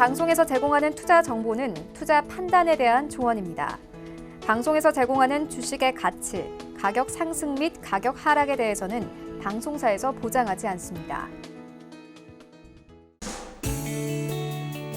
방송에서 제공하는 투자 정보는 투자 판단에 대한 조언입니다. 방송에서 제공하는 주식의 가치, 가격 상승 및 가격 하락에 대해서는 방송사에서 보장하지 않습니다.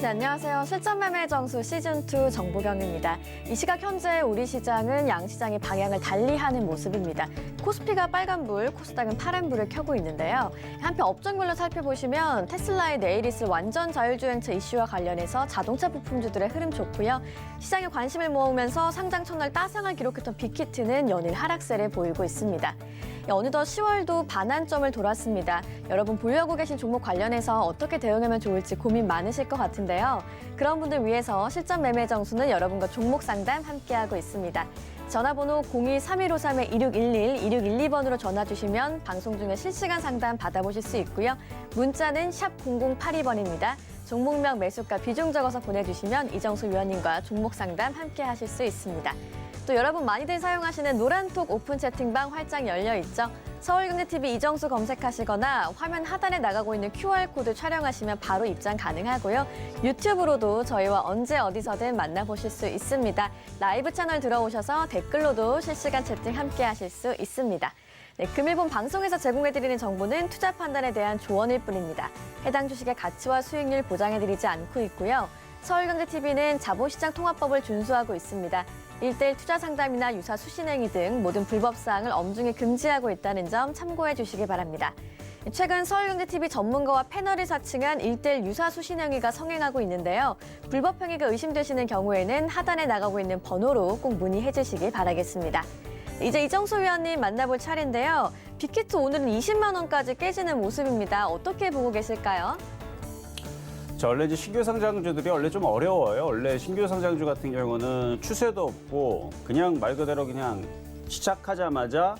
네, 안녕하세요. 실전 매매 정수 시즌2 정보경입니다. 이 시각 현재 우리 시장은 양시장이 방향을 달리하는 모습입니다. 코스피가 빨간불, 코스닥은 파란불을 켜고 있는데요. 한편 업종별로 살펴보시면 테슬라의 내일 있을 완전 자율주행차 이슈와 관련해서 자동차 부품주들의 흐름 좋고요. 시장에 관심을 모으면서 상장 첫날 따상을 기록했던 빅히트는 연일 하락세를 보이고 있습니다. 어느덧 10월도 반환점을 돌았습니다. 여러분 보유하고 계신 종목 관련해서 어떻게 대응하면 좋을지 고민 많으실 것 같은데요. 그런 분들 위해서 실전 매매 정수는 여러분과 종목 상담 함께하고 있습니다. 전화번호 02-3153-2611, 2612번으로 전화 주시면 방송 중에 실시간 상담 받아보실 수 있고요. 문자는 샵 0082번입니다. 종목명 매수가 비중 적어서 보내주시면 이정수 위원님과 종목 상담 함께하실 수 있습니다. 또 여러분 많이들 사용하시는 노란톡 오픈 채팅방 활짝 열려 있죠. 서울경제TV 이정수 검색하시거나 화면 하단에 나가고 있는 QR코드 촬영하시면 바로 입장 가능하고요. 유튜브로도 저희와 언제 어디서든 만나보실 수 있습니다. 라이브 채널 들어오셔서 댓글로도 실시간 채팅 함께 하실 수 있습니다. 네, 금일본 방송에서 제공해드리는 정보는 투자 판단에 대한 조언일 뿐입니다. 해당 주식의 가치와 수익률 보장해드리지 않고 있고요. 서울경제TV는 자본시장 통합법을 준수하고 있습니다. 1:1 투자 상담이나 유사 수신행위 등 모든 불법 사항을 엄중히 금지하고 있다는 점 참고해 주시기 바랍니다. 최근 서울경제TV 전문가와 패널이 사칭한 1:1 유사 수신행위가 성행하고 있는데요. 불법 행위가 의심되시는 경우에는 하단에 나가고 있는 번호로 꼭 문의해 주시기 바라겠습니다. 이제 이정수 위원님 만나볼 차례인데요. 빅히트 오늘은 20만 원까지 깨지는 모습입니다. 어떻게 보고 계실까요? 원래 이제 신규 상장주들이 원래 좀 어려워요. 원래 신규 상장주 같은 경우는 추세도 없고 그냥 말 그대로 그냥 시작하자마자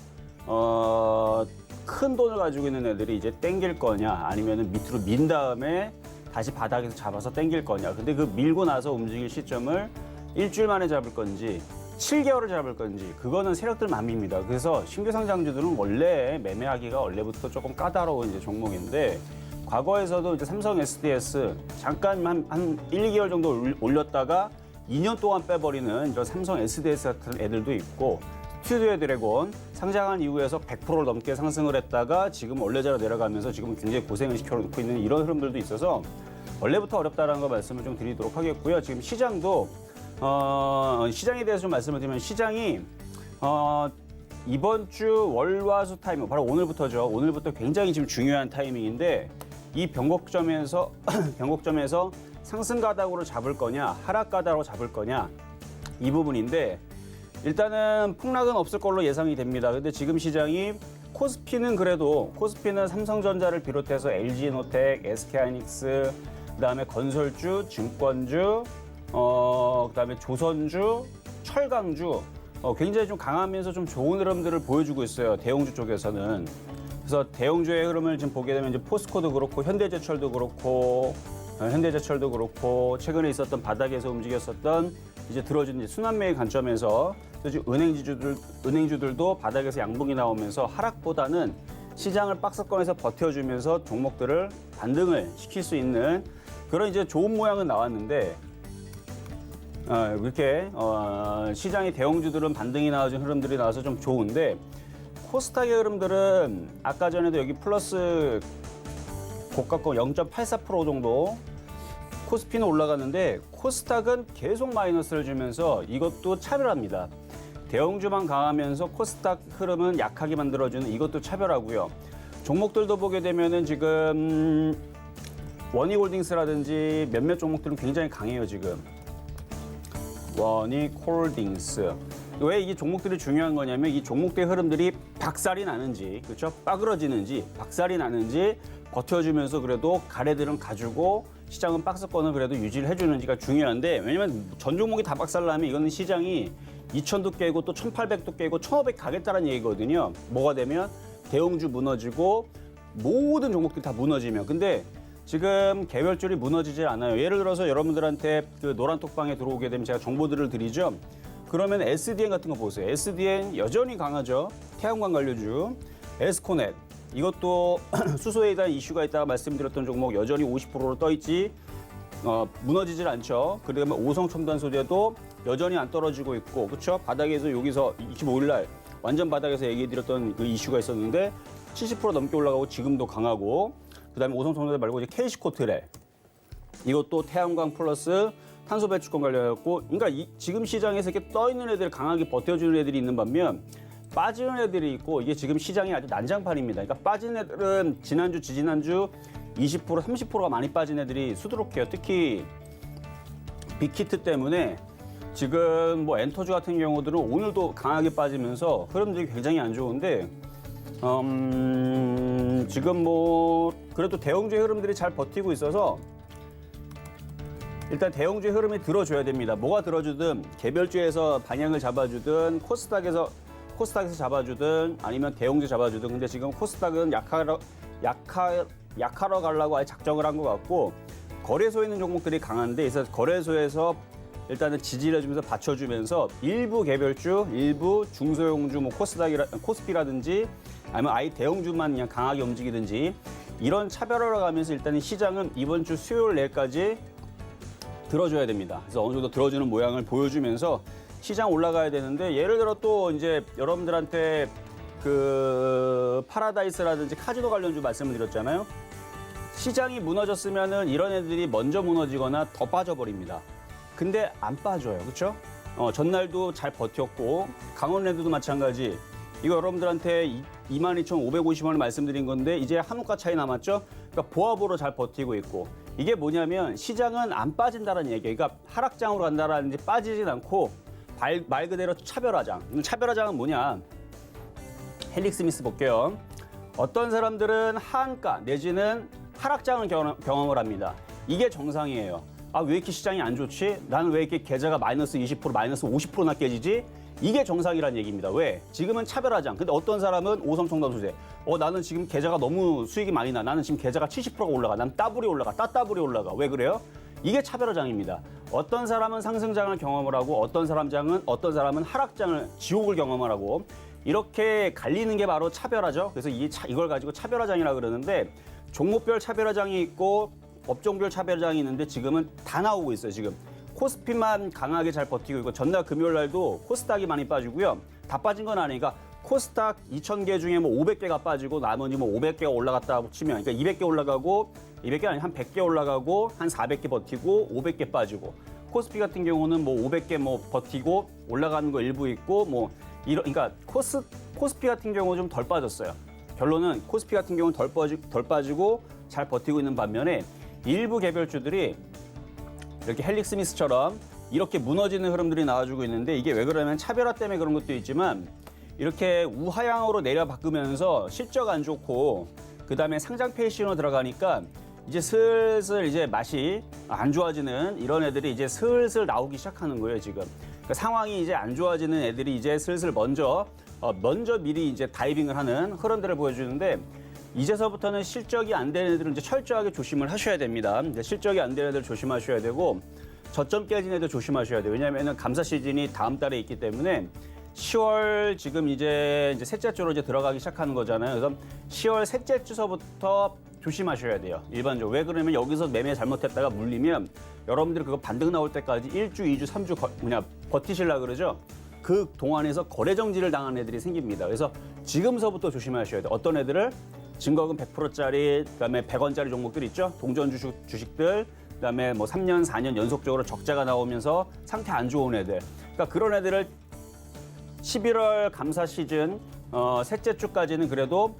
큰 돈을 가지고 있는 애들이 이제 땡길 거냐 아니면 밑으로 민 다음에 다시 바닥에서 잡아서 땡길 거냐. 근데 그 밀고 나서 움직일 시점을 일주일 만에 잡을 건지 7개월을 잡을 건지 그거는 세력들 맘입니다. 그래서 신규 상장주들은 원래 매매하기가 원래부터 조금 까다로운 이제 종목인데 과거에서도 이제 삼성 SDS 잠깐 한 1, 2개월 정도 올렸다가 2년 동안 빼버리는 저 삼성 SDS 같은 애들도 있고 스튜디오 드래곤 상장한 이후에서 100%를 넘게 상승을 했다가 지금 원래대로 내려가면서 지금 굉장히 고생을 시켜놓고 있는 이런 흐름들도 있어서 원래부터 어렵다라는 거 말씀을 좀 드리도록 하겠고요. 지금 시장도 시장에 대해서 좀 말씀을 드리면 시장이 이번 주 월화수 타이밍 바로 오늘부터죠. 오늘부터 굉장히 지금 중요한 타이밍인데 이 변곡점에서 상승 가닥으로 잡을 거냐 하락 가닥으로 잡을 거냐 이 부분인데 일단은 폭락은 없을 걸로 예상이 됩니다. 근데 지금 시장이 코스피는 삼성전자를 비롯해서 LG노텍, SK하이닉스, 그다음에 건설주, 증권주, 그다음에 조선주, 철강주 굉장히 좀 강하면서 좀 좋은 흐름들을 보여주고 있어요. 대형주 쪽에서는. 그래서 대형주의 흐름을 지금 보게 되면 이제 포스코도 그렇고 현대제철도 그렇고 최근에 있었던 바닥에서 움직였었던 이제 들어준 이제 순환매의 관점에서 은행주들도 바닥에서 양봉이 나오면서 하락보다는 시장을 박스권에서 버텨주면서 종목들을 반등을 시킬 수 있는 그런 이제 좋은 모양은 나왔는데 이렇게 시장의 대형주들은 반등이 나와준 흐름들이 나와서 좀 좋은데 코스닥의 흐름들은 아까 전에도 여기 플러스 고가권 0.84% 정도 코스피는 올라갔는데 코스닥은 계속 마이너스를 주면서 이것도 차별합니다. 대형주만 강하면서 코스닥 흐름은 약하게 만들어주는 이것도 차별하고요. 종목들도 보게 되면은 지금 원희홀딩스라든지 몇몇 종목들은 굉장히 강해요 지금. 원희홀딩스. 왜 이게 종목들이 중요한 거냐면 이 종목들의 흐름들이 박살이 나는지 그렇죠? 빠그러지는지 박살이 나는지 버텨주면서 그래도 가래들은 가지고 시장은 박스권을 그래도 유지를 해주는지가 중요한데 왜냐면 전 종목이 다 박살나면 이거는 시장이 2,000도 깨고 또 1,800도 깨고 1,500 가겠다는 얘기거든요. 뭐가 되면 대형주 무너지고 모든 종목들이 다 무너지면 근데 지금 개별줄이 무너지지 않아요. 예를 들어서 여러분들한테 그 노란톡방에 들어오게 되면 제가 정보들을 드리죠. 그러면 SDN 같은 거 보세요. SDN 여전히 강하죠. 태양광 관료주. 에스코넷 이것도 수소에 대한 이슈가 있다가 말씀드렸던 종목 여전히 50%로 떠 있지. 무너지질 않죠. 그다음에 오성 첨단 소재도 여전히 안 떨어지고 있고, 그렇죠? 바닥에서 여기서 25일 날 완전 바닥에서 얘기해드렸던 그 이슈가 있었는데 70% 넘게 올라가고 지금도 강하고, 그다음에 오성 첨단 소재 말고 이제 KC코트레 이것도 태양광 플러스 탄소 배출권 관련해갖고, 그러니까 지금 시장에서 이렇게 떠 있는 애들 강하게 버텨주는 애들이 있는 반면 빠지는 애들이 있고, 이게 지금 시장이 아주 난장판입니다. 그러니까 빠진 애들은 지난주, 지지난주 20%, 30%가 많이 빠진 애들이 수두룩해요. 특히 빅히트 때문에 지금 뭐 엔터주 같은 경우들은 오늘도 강하게 빠지면서 흐름들이 굉장히 안 좋은데, 지금 뭐 그래도 대형주의 흐름들이 잘 버티고 있어서 일단 대형주의 흐름이 들어줘야 됩니다. 뭐가 들어주든 개별주에서 방향을 잡아주든 코스닥에서 잡아주든 아니면 대형주 잡아주든, 근데 지금 코스닥은 약하러 가려고 아예 작정을 한 것 같고, 거래소에 있는 종목들이 강한데, 그래서 거래소에서 일단은 지지를 해주면서 받쳐주면서 일부 개별주, 일부 중소형주, 뭐 코스피라든지 아니면 아예 대형주만 그냥 강하게 움직이든지 이런 차별화를 가면서 일단은 시장은 이번 주 수요일 내일까지 들어줘야 됩니다. 그래서 어느 정도 들어주는 모양을 보여주면서 시장 올라가야 되는데, 예를 들어 또 이제 여러분들한테 그 파라다이스라든지 카지노 관련주 말씀을 드렸잖아요. 시장이 무너졌으면은 이런 애들이 먼저 무너지거나 더 빠져버립니다. 근데 안 빠져요. 그렇죠? 전날도 잘 버텼고, 강원랜드도 마찬가지. 이거 여러분들한테 22,550원을 말씀드린 건데 이제 한우가 차이 남았죠? 그러니까 보합으로 잘 버티고 있고, 이게 뭐냐면 시장은 안 빠진다는 얘기예요. 그러니까 하락장으로 간다라든지 빠지진 않고 말 그대로 차별화장. 차별화장은 뭐냐? 헬릭 스미스 볼게요. 어떤 사람들은 하한가 내지는 하락장을 경험을 합니다. 이게 정상이에요. 아, 왜 이렇게 시장이 안 좋지? 나는 왜 이렇게 계좌가 마이너스 20%, 마이너스 50%나 깨지지? 이게 정상이라는 얘기입니다. 왜? 지금은 차별화장. 근데 어떤 사람은 오성청담 소재. 나는 지금 계좌가 너무 수익이 많이 나. 나는 지금 계좌가 70%가 올라가. 난 따블이 올라가. 따따블이 올라가. 왜 그래요? 이게 차별화장입니다. 어떤 사람은 상승장을 경험을 하고 어떤 사람은 하락장을, 지옥을 경험을 하고, 이렇게 갈리는 게 바로 차별화죠. 그래서 이걸 가지고 차별화장이라 그러는데, 종목별 차별화장이 있고 업종별 차별화장이 있는데 지금은 다 나오고 있어요. 지금 코스피만 강하게 잘 버티고 있고, 전날 금요일 날도 코스닥이 많이 빠지고요. 다 빠진 건 아니니까 코스닥 2,000개 중에 뭐 500개가 빠지고 나머지 뭐 500개가 올라갔다고 치면, 그러니까 200개 올라가고 200개 아니 한 100개 올라가고 한 400개 버티고 500개 빠지고, 코스피 같은 경우는 뭐 500개 뭐 버티고 올라가는 거 일부 있고, 뭐 그러니까 코스피 같은 경우 좀 덜 빠졌어요. 결론은 코스피 같은 경우는 덜 빠지고 잘 버티고 있는 반면에 일부 개별주들이 이렇게 헬릭 스미스처럼 이렇게 무너지는 흐름들이 나와주고 있는데, 이게 왜 그러냐면 차별화 때문에 그런 것도 있지만, 이렇게 우하향으로 내려바꾸면서 실적 안 좋고 그다음에 상장 폐시로 들어가니까 이제 슬슬 이제 맛이 안 좋아지는 이런 애들이 이제 슬슬 나오기 시작하는 거예요, 지금. 그러니까 상황이 이제 안 좋아지는 애들이 이제 슬슬 먼저 미리 이제 다이빙을 하는 흐름들을 보여주는데, 이제서부터는 실적이 안 되는 애들은 이제 철저하게 조심을 하셔야 됩니다. 실적이 안 되는 애들 조심하셔야 되고, 저점 깨진 애들 조심하셔야 돼요. 왜냐하면 감사 시즌이 다음 달에 있기 때문에 10월 지금 이제 셋째 주로 이제 들어가기 시작하는 거잖아요. 그래서 10월 셋째 주서부터 조심하셔야 돼요. 일반적으로. 왜 그러냐면 여기서 매매 잘못했다가 물리면 여러분들이 그거 반등 나올 때까지 1주, 2주, 3주 버티시려고 그러죠. 그 동안에서 거래 정지를 당한 애들이 생깁니다. 그래서 지금서부터 조심하셔야 돼요. 어떤 애들을? 증거금 100%짜리, 그다음에 100원짜리 종목들 있죠. 동전 주식들, 그다음에 뭐 3년, 4년 연속적으로 적자가 나오면서 상태 안 좋은 애들. 그러니까 그런 애들을 11월 감사 시즌 셋째 주까지는 그래도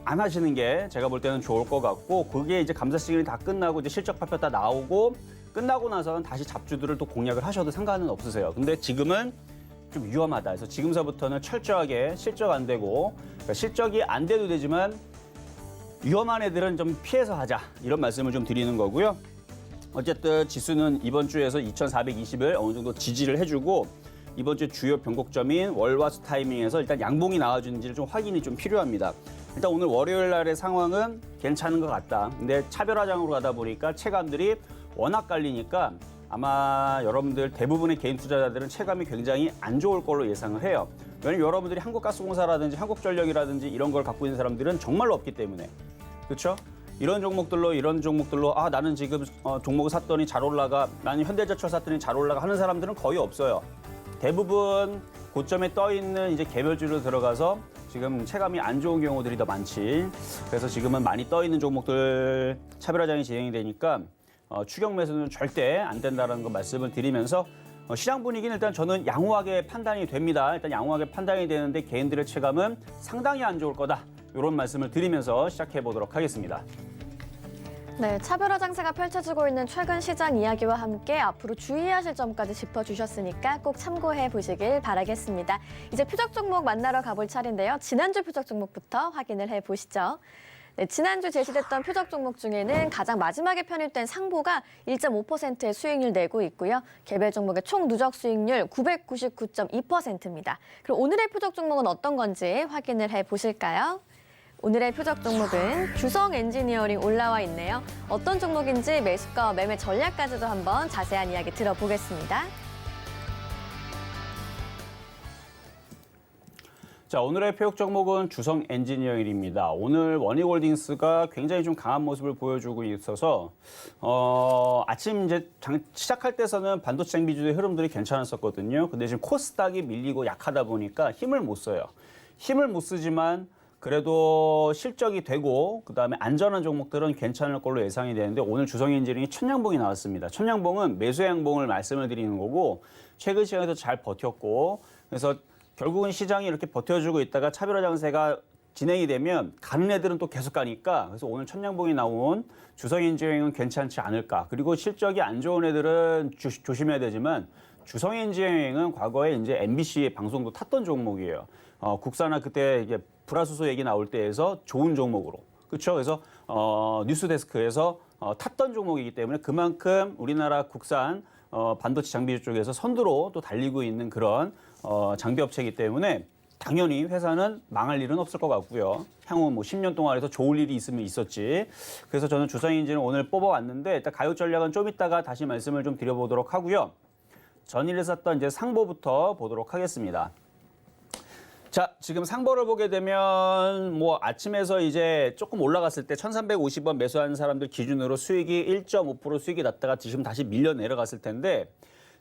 안 하시는 게 제가 볼 때는 좋을 것 같고, 그게 이제 감사 시즌이 다 끝나고 이제 실적 발표 다 나오고 끝나고 나서는 다시 잡주들을 또 공략을 하셔도 상관은 없으세요. 근데 지금은 좀 위험하다. 그래서 지금서부터는 철저하게 실적 안 되고, 그러니까 실적이 안 돼도 되지만 위험한 애들은 좀 피해서 하자, 이런 말씀을 좀 드리는 거고요. 어쨌든 지수는 이번 주에서 2,420을 어느 정도 지지를 해주고, 이번 주 주요 변곡점인 월화수 타이밍에서 일단 양봉이 나와주는지를 좀 확인이 좀 필요합니다. 일단 오늘 월요일 날의 상황은 괜찮은 것 같다. 근데 차별화장으로 가다 보니까 체감들이 워낙 깔리니까 아마 여러분들 대부분의 개인 투자자들은 체감이 굉장히 안 좋을 걸로 예상을 해요. 왜냐면 여러분들이 한국가스공사라든지 한국전력이라든지 이런 걸 갖고 있는 사람들은 정말로 없기 때문에. 그렇죠? 이런 종목들로 아 나는 지금 종목을 샀더니 잘 올라가, 나는 현대제철 샀더니 잘 올라가 하는 사람들은 거의 없어요. 대부분 고점에 떠 있는 이제 개별주로 들어가서 지금 체감이 안 좋은 경우들이 더 많지. 그래서 지금은 많이 떠 있는 종목들 차별화장이 진행이 되니까 추격 매수는 절대 안 된다는 거 말씀을 드리면서 시장 분위기는 일단 저는 양호하게 판단이 됩니다. 일단 양호하게 판단이 되는데 개인들의 체감은 상당히 안 좋을 거다. 이런 말씀을 드리면서 시작해 보도록 하겠습니다. 네, 차별화 장세가 펼쳐지고 있는 최근 시장 이야기와 함께 앞으로 주의하실 점까지 짚어주셨으니까 꼭 참고해 보시길 바라겠습니다. 이제 표적 종목 만나러 가볼 차례인데요. 지난주 표적 종목부터 확인을 해보시죠. 네, 지난주 제시됐던 표적 종목 중에는 가장 마지막에 편입된 상보가 1.5%의 수익률 내고 있고요. 개별 종목의 총 누적 수익률 999.2%입니다. 그럼 오늘의 표적 종목은 어떤 건지 확인을 해보실까요? 오늘의 표적 종목은 주성 엔지니어링 올라와 있네요. 어떤 종목인지 매수가 매매 전략까지도 한번 자세한 이야기 들어보겠습니다. 자, 오늘의 표적 종목은 주성 엔지니어링입니다. 오늘 원익홀딩스가 굉장히 좀 강한 모습을 보여주고 있어서 아침 이제 시작할 때서는 반도체 장비주의 흐름들이 괜찮았었거든요. 근데 지금 코스닥이 밀리고 약하다 보니까 힘을 못 써요. 힘을 못 쓰지만 그래도 실적이 되고 그다음에 안전한 종목들은 괜찮을 걸로 예상이 되는데 오늘 주성엔지니어링이 첫 양봉이 나왔습니다. 첫 양봉은 매수 양봉을 말씀을 드리는 거고 최근 시장에서 잘 버텼고 그래서 결국은 시장이 이렇게 버텨주고 있다가 차별화 장세가 진행이 되면 가는 애들은 또 계속 가니까 그래서 오늘 첫 양봉이 나온 주성엔지니어링은 괜찮지 않을까. 그리고 실적이 안 좋은 애들은 조심해야 되지만 주성엔지니어링은 과거에 이제 MBC의 방송도 탔던 종목이에요. 국산화 그때 이게 불화수소 얘기 나올 때에서 좋은 종목으로. 그렇죠? 그래서 뉴스데스크에서 탔던 종목이기 때문에 그만큼 우리나라 국산 반도체 장비주 쪽에서 선두로 또 달리고 있는 그런 장비 업체이기 때문에 당연히 회사는 망할 일은 없을 것 같고요. 향후 뭐 10년 동안 해서 좋을 일이 있으면 있었지. 그래서 저는 주성엔지는 오늘 뽑아왔는데 일단 가격 전략은 좀 이따가 다시 말씀을 좀 드려보도록 하고요. 전일에 샀던 이제 상보부터 보도록 하겠습니다. 자, 지금 상보를 보게 되면 뭐 아침에서 이제 조금 올라갔을 때 1,350원 매수하는 사람들 기준으로 수익이 1.5% 수익이 났다가 지금 다시 밀려 내려갔을 텐데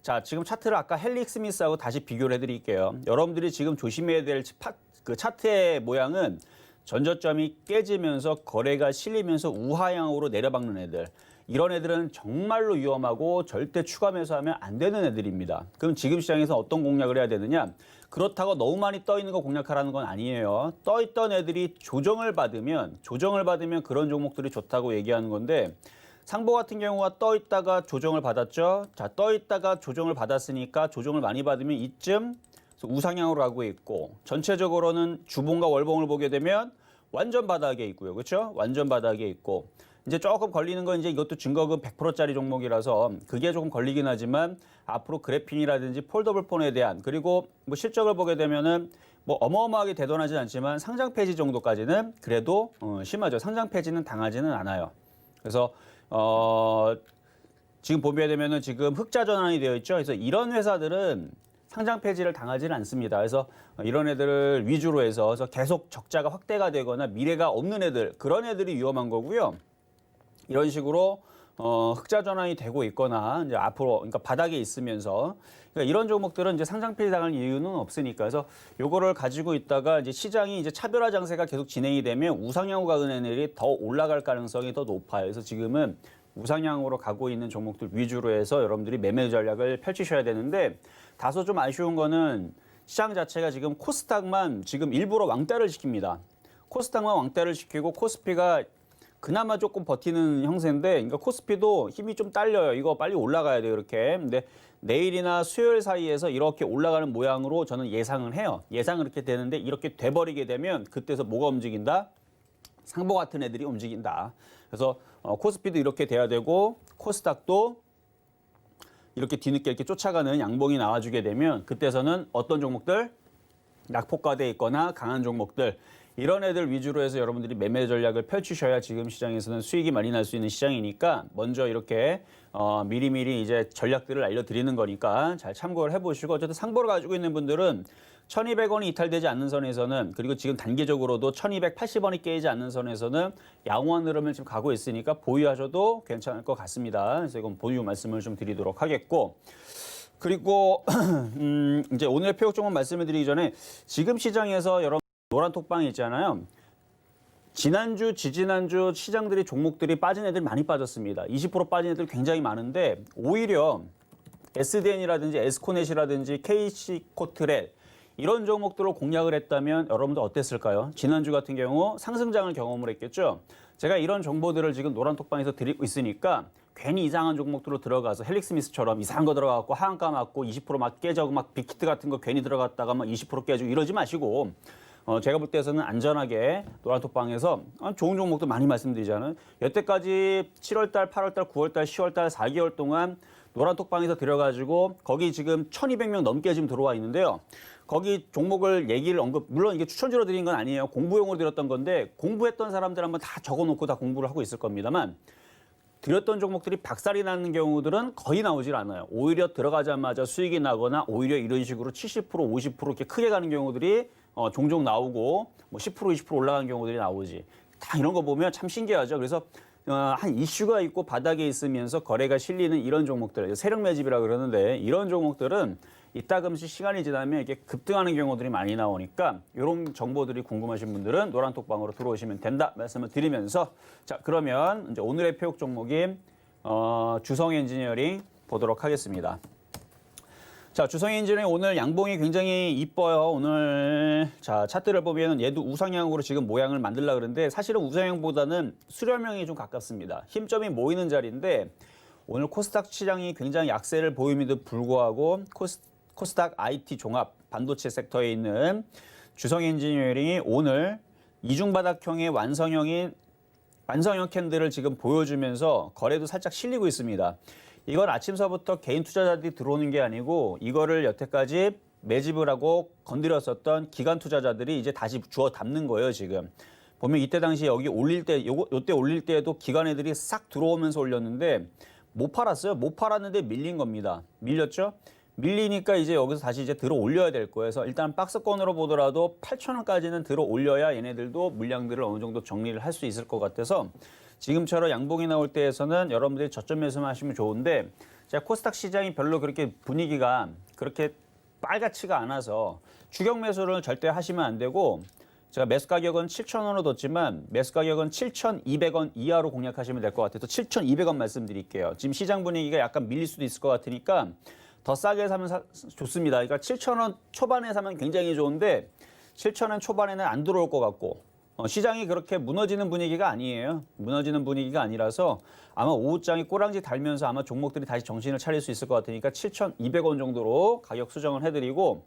자, 지금 차트를 아까 헬릭 스미스하고 다시 비교를 해드릴게요. 여러분들이 지금 조심해야 될 그 차트의 모양은 전저점이 깨지면서 거래가 실리면서 우하향으로 내려박는 애들. 이런 애들은 정말로 위험하고 절대 추가 매수하면 안 되는 애들입니다. 그럼 지금 시장에서 어떤 공략을 해야 되느냐? 그렇다고 너무 많이 떠 있는 거 공략하라는 건 아니에요. 떠 있던 애들이 조정을 받으면 그런 종목들이 좋다고 얘기하는 건데 상보 같은 경우가 떠 있다가 조정을 받았죠. 자, 떠 있다가 조정을 받았으니까 조정을 많이 받으면 이쯤 우상향으로 가고 있고 전체적으로는 주봉과 월봉을 보게 되면 완전 바닥에 있고요. 그렇죠? 완전 바닥에 있고 이제 조금 걸리는 건 이제 이것도 증거금 100%짜리 종목이라서 그게 조금 걸리긴 하지만 앞으로 그래핀이라든지 폴더블 폰에 대한 그리고 뭐 실적을 보게 되면은 뭐 어마어마하게 대단하진 않지만 상장 폐지 정도까지는 그래도 심하죠. 상장 폐지는 당하지는 않아요. 그래서 지금 보게 되면은 지금 흑자 전환이 되어 있죠. 그래서 이런 회사들은 상장 폐지를 당하지는 않습니다. 그래서 이런 애들을 위주로 해서 그래서 계속 적자가 확대가 되거나 미래가 없는 애들 그런 애들이 위험한 거고요. 이런 식으로 흑자 전환이 되고 있거나 이제 앞으로 그러니까 바닥에 있으면서 그러니까 이런 종목들은 이제 상장 폐지 당할 이유는 없으니까 그래서 요거를 가지고 있다가 이제 시장이 이제 차별화 장세가 계속 진행이 되면 우상향으로 가는 애들이 더 올라갈 가능성이 더 높아요. 그래서 지금은 우상향으로 가고 있는 종목들 위주로 해서 여러분들이 매매 전략을 펼치셔야 되는데 다소 좀 아쉬운 거는 시장 자체가 지금 코스닥만 지금 일부러 왕따를 시킵니다. 코스닥만 왕따를 시키고 코스피가 그나마 조금 버티는 형세인데, 그러니까 코스피도 힘이 좀 딸려요. 이거 빨리 올라가야 돼요, 이렇게. 근데 내일이나 수요일 사이에서 이렇게 올라가는 모양으로 저는 예상을 해요. 예상은 이렇게 되는데 이렇게 돼버리게 되면 그때서 뭐가 움직인다? 상보 같은 애들이 움직인다. 그래서 코스피도 이렇게 돼야 되고 코스닥도 이렇게 뒤늦게 이렇게 쫓아가는 양봉이 나와주게 되면 그때서는 어떤 종목들? 낙폭과대에 있거나 강한 종목들 이런 애들 위주로 해서 여러분들이 매매 전략을 펼치셔야 지금 시장에서는 수익이 많이 날 수 있는 시장이니까 먼저 이렇게 미리미리 이제 전략들을 알려드리는 거니까 잘 참고를 해보시고 어쨌든 상보를 가지고 있는 분들은 1200원이 이탈되지 않는 선에서는 그리고 지금 단기적으로도 1280원이 깨지지 않는 선에서는 양호한 흐름을 지금 가고 있으니까 보유하셔도 괜찮을 것 같습니다. 그래서 이건 보유 말씀을 좀 드리도록 하겠고 그리고 이제 오늘의 표적 종목 말씀을 드리기 전에 지금 시장에서 여러분 노란 톡방이 있잖아요. 지난주, 지지난주 시장들이 종목들이 빠진 애들 많이 빠졌습니다. 20% 빠진 애들 굉장히 많은데 오히려 SDN이라든지 에스코넷이라든지 KC코트렐 이런 종목들을 공략을 했다면 여러분들 어땠을까요? 지난주 같은 경우 상승장을 경험을 했겠죠. 제가 이런 정보들을 지금 노란톡방에서 드리고 있으니까 괜히 이상한 종목들로 들어가서 헬릭스미스처럼 이상한 거 들어가고 하한가 맞고 20% 깨지고 막 빅히트 같은 거 괜히 들어갔다가 막 20% 깨지고 이러지 마시고 제가 볼 때에서는 안전하게 노란톡방에서 좋은 종목도 많이 말씀드리잖아요. 여태까지 7월달, 8월달, 9월달, 10월달 4개월 동안 노란톡방에서 들여가지고 거기 지금 1200명 넘게 지금 들어와 있는데요. 거기 종목을 얘기를 물론 이게 추천주로 드린 건 아니에요. 공부용으로 드렸던 건데 공부했던 사람들 한번 다 적어놓고 다 공부를 하고 있을 겁니다만 드렸던 종목들이 박살이 나는 경우들은 거의 나오질 않아요. 오히려 들어가자마자 수익이 나거나 오히려 이런 식으로 70%, 50% 이렇게 크게 가는 경우들이 종종 나오고 뭐 10%, 20% 올라가는 경우들이 나오지. 다 이런 거 보면 참 신기하죠. 그래서 한 이슈가 있고 바닥에 있으면서 거래가 실리는 이런 종목들, 세력 매집이라 그러는데 이런 종목들은 이따금씩 시간이 지나면 이게 급등하는 경우들이 많이 나오니까 이런 정보들이 궁금하신 분들은 노란톡방으로 들어오시면 된다 말씀을 드리면서 자 그러면 이제 오늘의 표적 종목인 주성 엔지니어링 보도록 하겠습니다. 자, 주성 엔지니어링 오늘 양봉이 굉장히 이뻐요. 오늘 자 차트를 보면 얘도 우상향으로 지금 모양을 만들려고 그러는데 사실은 우상향보다는 수렴형이 좀 가깝습니다. 힘점이 모이는 자리인데 오늘 코스닥 시장이 굉장히 약세를 보임에도 불구하고 코스닥 IT 종합 반도체 섹터에 있는 주성 엔지니어링이 오늘 이중바닥형의 완성형 캔들을 지금 보여주면서 거래도 살짝 실리고 있습니다. 이건 아침서부터 개인 투자자들이 들어오는 게 아니고 이거를 여태까지 매집을 하고 건드렸었던 기관 투자자들이 이제 다시 주워 담는 거예요, 지금. 보면 이때 당시 여기 올릴 때, 요때 올릴 때에도 기관 애들이 싹 들어오면서 올렸는데 못 팔았어요. 못 팔았는데 밀린 겁니다. 밀렸죠? 밀리니까 이제 여기서 다시 이제 들어 올려야 될 거예요. 그래서 일단 박스권으로 보더라도 8,000원까지는 들어 올려야 얘네들도 물량들을 어느 정도 정리를 할 수 있을 것 같아서 지금처럼 양봉이 나올 때에서는 여러분들이 저점 매수만 하시면 좋은데 제가 코스닥 시장이 별로 그렇게 분위기가 그렇게 빨갛지가 않아서 추격 매수를 절대 하시면 안 되고 제가 매수 가격은 7,000원으로 뒀지만 매수 가격은 7,200원 이하로 공략하시면 될 것 같아서 7,200원 말씀드릴게요. 지금 시장 분위기가 약간 밀릴 수도 있을 것 같으니까 더 싸게 사면 좋습니다. 그러니까 7,000원 초반에 사면 굉장히 좋은데 7,000원 초반에는 안 들어올 것 같고 시장이 그렇게 무너지는 분위기가 아니에요. 무너지는 분위기가 아니라서 아마 오후장이 꼬랑지 달면서 아마 종목들이 다시 정신을 차릴 수 있을 것 같으니까 7,200원 정도로 가격 수정을 해드리고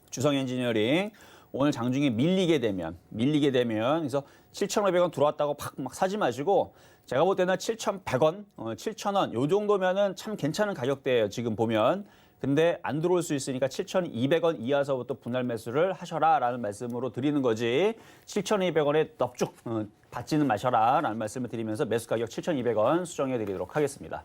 주성 엔지니어링 오늘 장중에 밀리게 되면 그래서 7,500원 들어왔다고 막 사지 마시고 제가 볼 때는 7,100원, 7,000원 요 정도면은 참 괜찮은 가격대예요. 지금 보면. 근데 안 들어올 수 있으니까 7,200원 이하서부터 분할 매수를 하셔라라는 말씀으로 드리는 거지 7,200원에 넙죽 받지는 마셔라라는 말씀을 드리면서 매수 가격 7,200원 수정해 드리도록 하겠습니다.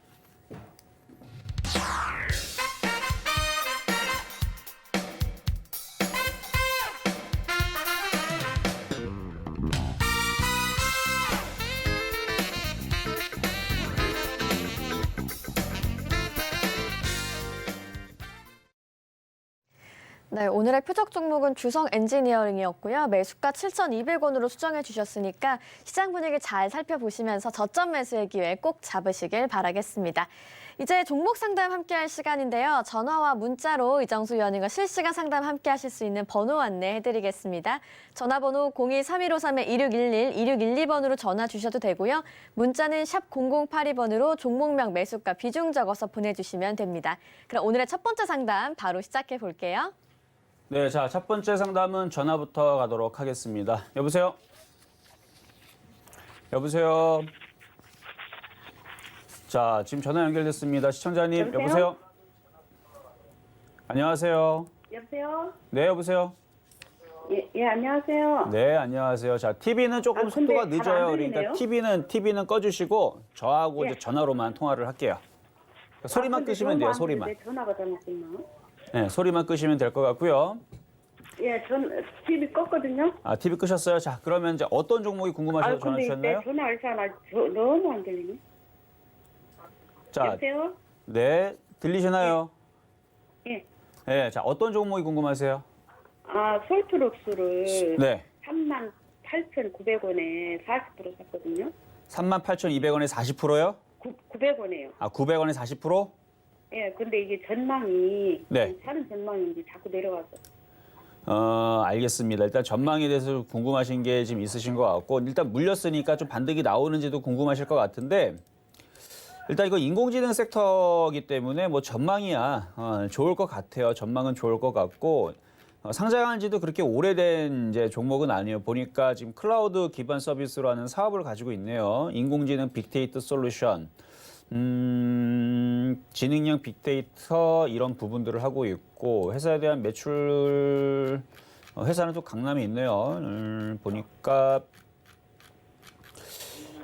네, 오늘의 표적 종목은 주성 엔지니어링이었고요. 매수가 7,200원으로 수정해 주셨으니까 시장 분위기 잘 살펴보시면서 저점 매수의 기회 꼭 잡으시길 바라겠습니다. 이제 종목 상담 함께할 시간인데요. 전화와 문자로 이정수 위원님과 실시간 상담 함께하실 수 있는 번호 안내해드리겠습니다. 전화번호 02-3153-2611, 2612번으로 전화 주셔도 되고요. 문자는 샵 0082번으로 종목명 매수가 비중 적어서 보내주시면 됩니다. 그럼 오늘의 첫 번째 상담 바로 시작해 볼게요. 네, 자, 첫 번째 상담은 전화부터 가도록 하겠습니다. 여보세요? 여보세요? 자, 지금 전화 연결됐습니다. 시청자님, 여보세요? 안녕하세요? 여보세요? 네, 여보세요? 예, 안녕하세요. 네, 안녕하세요. 자, TV는 조금 근데 속도가 잘안 늦어요. 들리네요. 그러니까 TV는 꺼주시고 저하고 예. 이제 전화로만 통화를 할게요. 소리만 근데 끄시면 너무 돼요, 안 소리만. 되는데 전화가 잘못됐나? 네, 소리만 끄시면 될 것 같고요. 예, TV 껐거든요. 아, TV 끄셨어요? 자, 그러면 이제 어떤 종목이 궁금하셔서 전화 근데 주셨나요? 전화할 사람 너무 안 들리네. 자, 여보세요? 네, 들리시나요? 예. 네, 자, 어떤 종목이 궁금하세요? 솔트록스를 네, 38,900원에 40% 샀거든요. 38,200원에 40%요? 900원에요. 아, 900원에 40%? 예, 근데 이게 전망이 네. 사는 전망인지 자꾸 내려가서. 알겠습니다. 일단 전망에 대해서 궁금하신 게 지금 있으신 것 같고, 일단 물렸으니까 좀 반등이 나오는지도 궁금하실 것 같은데, 일단 이거 인공지능 섹터이기 때문에 뭐 전망이야 좋을 것 같아요. 전망은 좋을 것 같고, 상장한 지도 그렇게 오래된 이제 종목은 아니에요. 보니까 지금 클라우드 기반 서비스라는 사업을 가지고 있네요. 인공지능 빅데이터 솔루션. 지능형 빅데이터 이런 부분들을 하고 있고 회사에 대한 매출 회사는 또 강남에 있네요. 보니까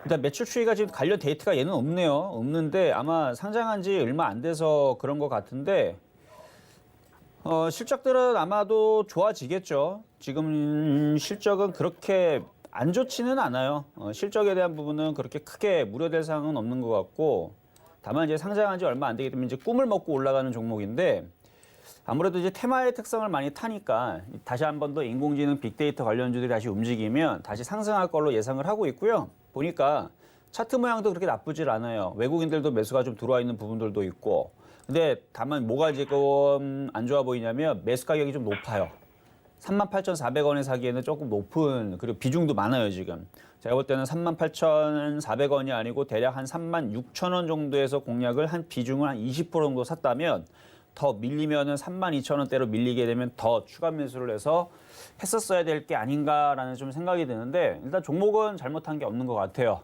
일단 매출 추이가 지금 관련 데이터가 얘는 없네요. 없는데 아마 상장한 지 얼마 안 돼서 그런 것 같은데 실적들은 아마도 좋아지겠죠. 지금 실적은 그렇게 안 좋지는 않아요. 실적에 대한 부분은 그렇게 크게 우려될 사항은 없는 것 같고, 다만 이제 상장한 지 얼마 안 되기 때문에 이제 꿈을 먹고 올라가는 종목인데, 아무래도 이제 테마의 특성을 많이 타니까 다시 한 번 더 인공지능 빅데이터 관련주들이 다시 움직이면 다시 상승할 걸로 예상을 하고 있고요. 보니까 차트 모양도 그렇게 나쁘질 않아요. 외국인들도 매수가 좀 들어와 있는 부분들도 있고, 근데 다만 뭐가 지금 안 좋아 보이냐면 매수 가격이 좀 높아요. 38,400원에 사기에는 조금 높은, 그리고 비중도 많아요, 지금. 제가 볼 때는 38,400원이 아니고 대략 한 36,000원 정도에서 공략을 한 비중을 한 20% 정도 샀다면 더 밀리면은 32,000원대로 밀리게 되면 더 추가 매수를 해서 했었어야 될 게 아닌가라는 좀 생각이 드는데, 일단 종목은 잘못한 게 없는 것 같아요.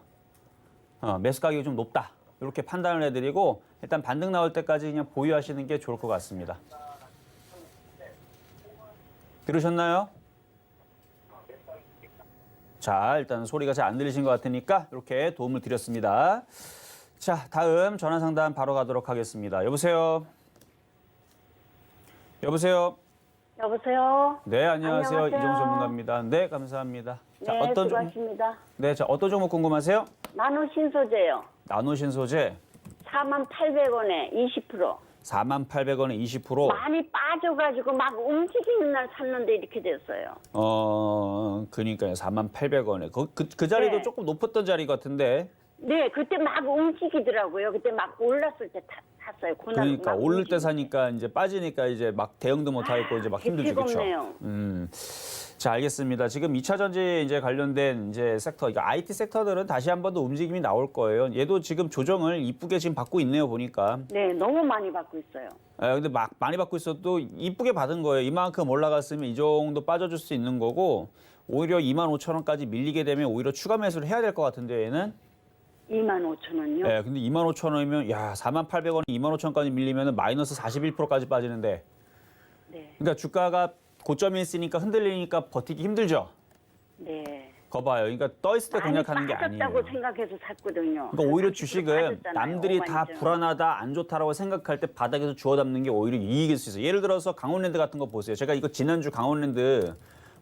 매수 가격이 좀 높다. 이렇게 판단을 해드리고 일단 반등 나올 때까지 그냥 보유하시는 게 좋을 것 같습니다. 들으셨나요? 자, 일단 소리가 잘 안 들리신 것 같으니까 이렇게 도움을 드렸습니다. 자, 다음 전화 상담 바로 가도록 하겠습니다. 여보세요? 여보세요? 여보세요? 네, 안녕하세요. 안녕하세요. 이종수 전문가입니다. 네, 감사합니다. 자, 네, 수고하십니다. 자, 어떤 종목 궁금하세요? 나노 신소재요. 나노 신소재 48,000원에 20%. 48,000원에 20%. 많이 빠져가지고 막 움직이는 날 샀는데 이렇게 됐어요. 그러니까요. 48,000원에. 그 자리도 네. 조금 높았던 자리 같은데. 네, 그때 막 움직이더라고요. 그때 막 올랐을 때 샀어요. 그날 그러니까 막 오를 때 움직이고. 사니까 이제 빠지니까 이제 막 대응도 못 하고 이제 막 힘들죠. 그렇죠? 없네요. 자, 알겠습니다. 지금 2차 전지 이제 관련된 이제 섹터, 그러니까 IT 섹터들은 다시 한 번 더 움직임이 나올 거예요. 얘도 지금 조정을 이쁘게 지금 받고 있네요, 보니까. 네, 너무 많이 받고 있어요. 근데 막 많이 받고 있어도 이쁘게 받은 거예요. 이만큼 올라갔으면 이 정도 빠져줄 수 있는 거고, 오히려 25,000원까지 밀리게 되면 오히려 추가 매수를 해야 될 것 같은데 얘는. 25,000원요? 네, 근데 25,000원이면 야, 48,000원이 25,000원까지 밀리면 마이너스 41%까지 빠지는데. 네, 그러니까 주가가 고점에 있으니까 흔들리니까 버티기 힘들죠. 네. 거봐요. 그러니까 떠 있을 때 많이 공략하는 게 아니에요. 빠졌다고 생각해서 샀거든요. 그러니까 오히려 30% 주식은 빠졌잖아요. 남들이 다 52,000원. 불안하다, 안 좋다라고 생각할 때 바닥에서 주워 담는 게 오히려 이익일 수 있어요. 예를 들어서 강원랜드 같은 거 보세요. 제가 이거 지난주 강원랜드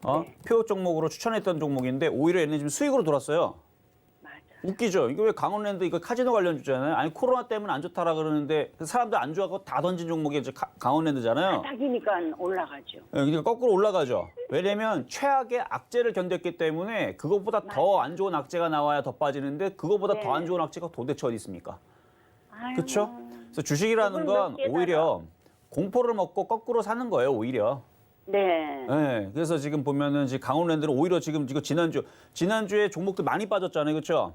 네. 표 종목으로 추천했던 종목인데 오히려 얘는 지금 수익으로 돌았어요. 맞아. 웃기죠? 이거 왜 강원랜드 이거 카지노 관련 주잖아요. 아니 코로나 때문에 안 좋다라 그러는데 사람들 안 좋아하고 다 던진 종목이 이제 강원랜드잖아요. 바닥이니까 올라가죠. 그러니까 거꾸로 올라가죠. 왜냐면 최악의 악재를 견뎠기 때문에 그것보다 더 안 좋은 악재가 나와야 더 빠지는데 그것보다 네. 더 안 좋은 악재가 도대체 어디 있습니까? 아이고. 그렇죠? 그래서 주식이라는 그걸 건 몇 개다가. 오히려 공포를 먹고 거꾸로 사는 거예요, 오히려. 네. 네, 그래서 지금 보면은 지금 강원랜드는 오히려 지금 이거 지난주에 종목들 많이 빠졌잖아요, 그렇죠?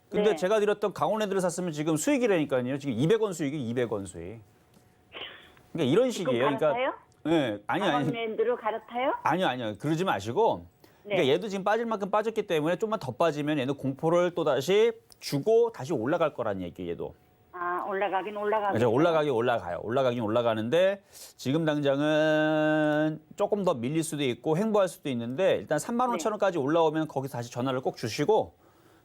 근데 네. 제가 드렸던 강원랜드를 샀으면 지금 수익이라니까요. 지금 200원 수익이 200원 수익. 그러니까 이런 식이에요. 그러니까 갈아타요? 네, 아니. 강원랜드로 갈아타요? 아니요. 그러지 마시고. 그러니까 네. 얘도 지금 빠질 만큼 빠졌기 때문에 좀만 더 빠지면 얘는 공포를 또 다시 주고 다시 올라갈 거란 얘기예요, 얘도. 아, 올라가긴 올라가고. 그래서 올라가긴 올라가요. 올라가긴 올라가는데 지금 당장은 조금 더 밀릴 수도 있고 횡보할 수도 있는데 일단 35,000원까지 올라오면 거기서 다시 전화를 꼭 주시고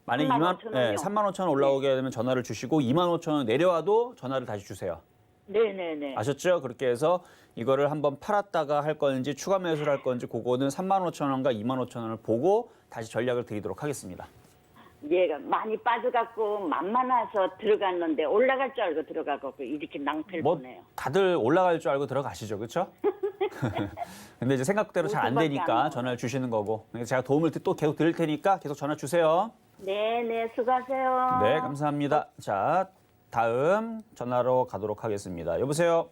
만약에 35,000원 이요? 35,000원 올라오게 되면 전화를 주시고 25,000원 내려와도 전화를 다시 주세요. 네네네. 아셨죠? 그렇게 해서 이거를 한번 팔았다가 할 건지 추가 매수를 할 건지 그거는 35,000원과 25,000원을 보고 다시 전략을 드리도록 하겠습니다. 얘가 많이 빠져갖고 만만해서 들어갔는데 올라갈 줄 알고 들어가고 이렇게 낭패를 뭐 보네요. 다들 올라갈 줄 알고 들어가시죠, 그렇죠? 근데 이제 생각대로 잘 안 그거밖에 안 되니까 나와요. 전화를 주시는 거고 제가 도움을 또 계속 드릴 테니까 계속 전화 주세요. 네네, 수고하세요. 네, 감사합니다. 자, 다음 전화로 가도록 하겠습니다. 여보세요.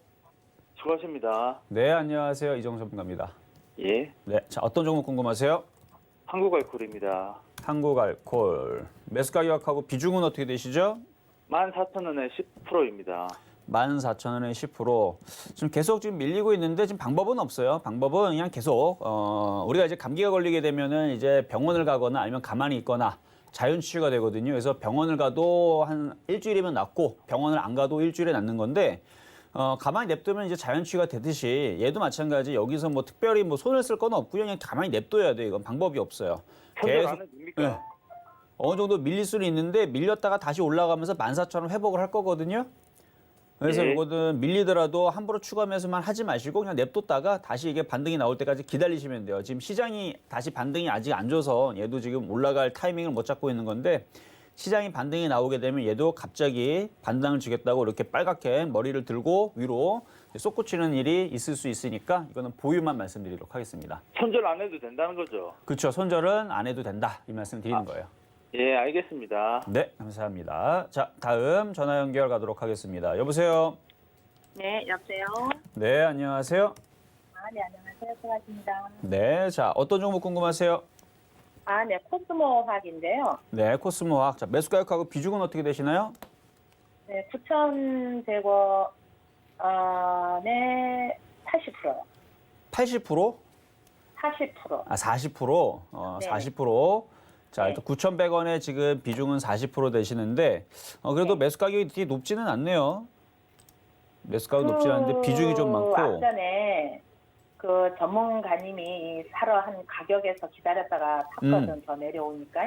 수고하십니다. 네, 안녕하세요. 이정섭 분입니다. 예, 네, 자 어떤 종목 궁금하세요? 한국알콜입니다. 한국알콜 매수 가격하고 비중은 어떻게 되시죠? 14,000원에 10%입니다. 14,000원에 10%. 지금 계속 지금 밀리고 있는데 지금 방법은 없어요. 방법은 그냥 계속 우리가 이제 감기가 걸리게 되면은 이제 병원을 가거나 아니면 가만히 있거나 자연 치유가 되거든요. 그래서 병원을 가도 한 일주일이면 낫고 병원을 안 가도 일주일에 낫는 건데 가만히 냅두면 이제 자연 치유가 되듯이 얘도 마찬가지. 여기서 뭐 특별히 뭐 손을 쓸 건 없고요. 그냥 가만히 냅둬야 돼. 이건 방법이 없어요. 손절 안 해도 됩니까? 네. 어느 정도 밀릴 수는 있는데 밀렸다가 다시 올라가면서 14,000원 회복을 할 거거든요. 그래서 네. 이거는 밀리더라도 함부로 추가 매수만 하지 마시고 그냥 냅뒀다가 다시 이게 반등이 나올 때까지 기다리시면 돼요. 지금 시장이 다시 반등이 아직 안 줘서 얘도 지금 올라갈 타이밍을 못 잡고 있는 건데 시장이 반등이 나오게 되면 얘도 갑자기 반등을 주겠다고 이렇게 빨갛게 머리를 들고 위로 솟구치는 일이 있을 수 있으니까 이거는 보유만 말씀드리도록 하겠습니다. 손절 안 해도 된다는 거죠? 그렇죠. 손절은 안 해도 된다. 이 말씀 드리는 거예요. 예, 알겠습니다. 네, 감사합니다. 자, 다음 전화 연결 가도록 하겠습니다. 여보세요? 네, 여보세요. 네, 안녕하세요. 네, 안녕하세요. 수고하십니다. 네, 자, 어떤 종목 궁금하세요? 네, 코스모화학인데요. 네, 코스모화학. 자, 매수 가격하고 비중은 어떻게 되시나요? 네, 9,100원, 네, 80%요. 80%? 40%. 아, 40%? 네. 40%. 자, 네. 일단 9,100원에 지금 비중은 40% 되시는데, 그래도 네. 매수 가격이 되게 높지는 않네요. 매수 가격이 높지는 않은데 비중이 좀 많고. 앞전에 그 전문가님이 사러 한 가격에서 기다렸다가 샀거든, 더 내려오니까.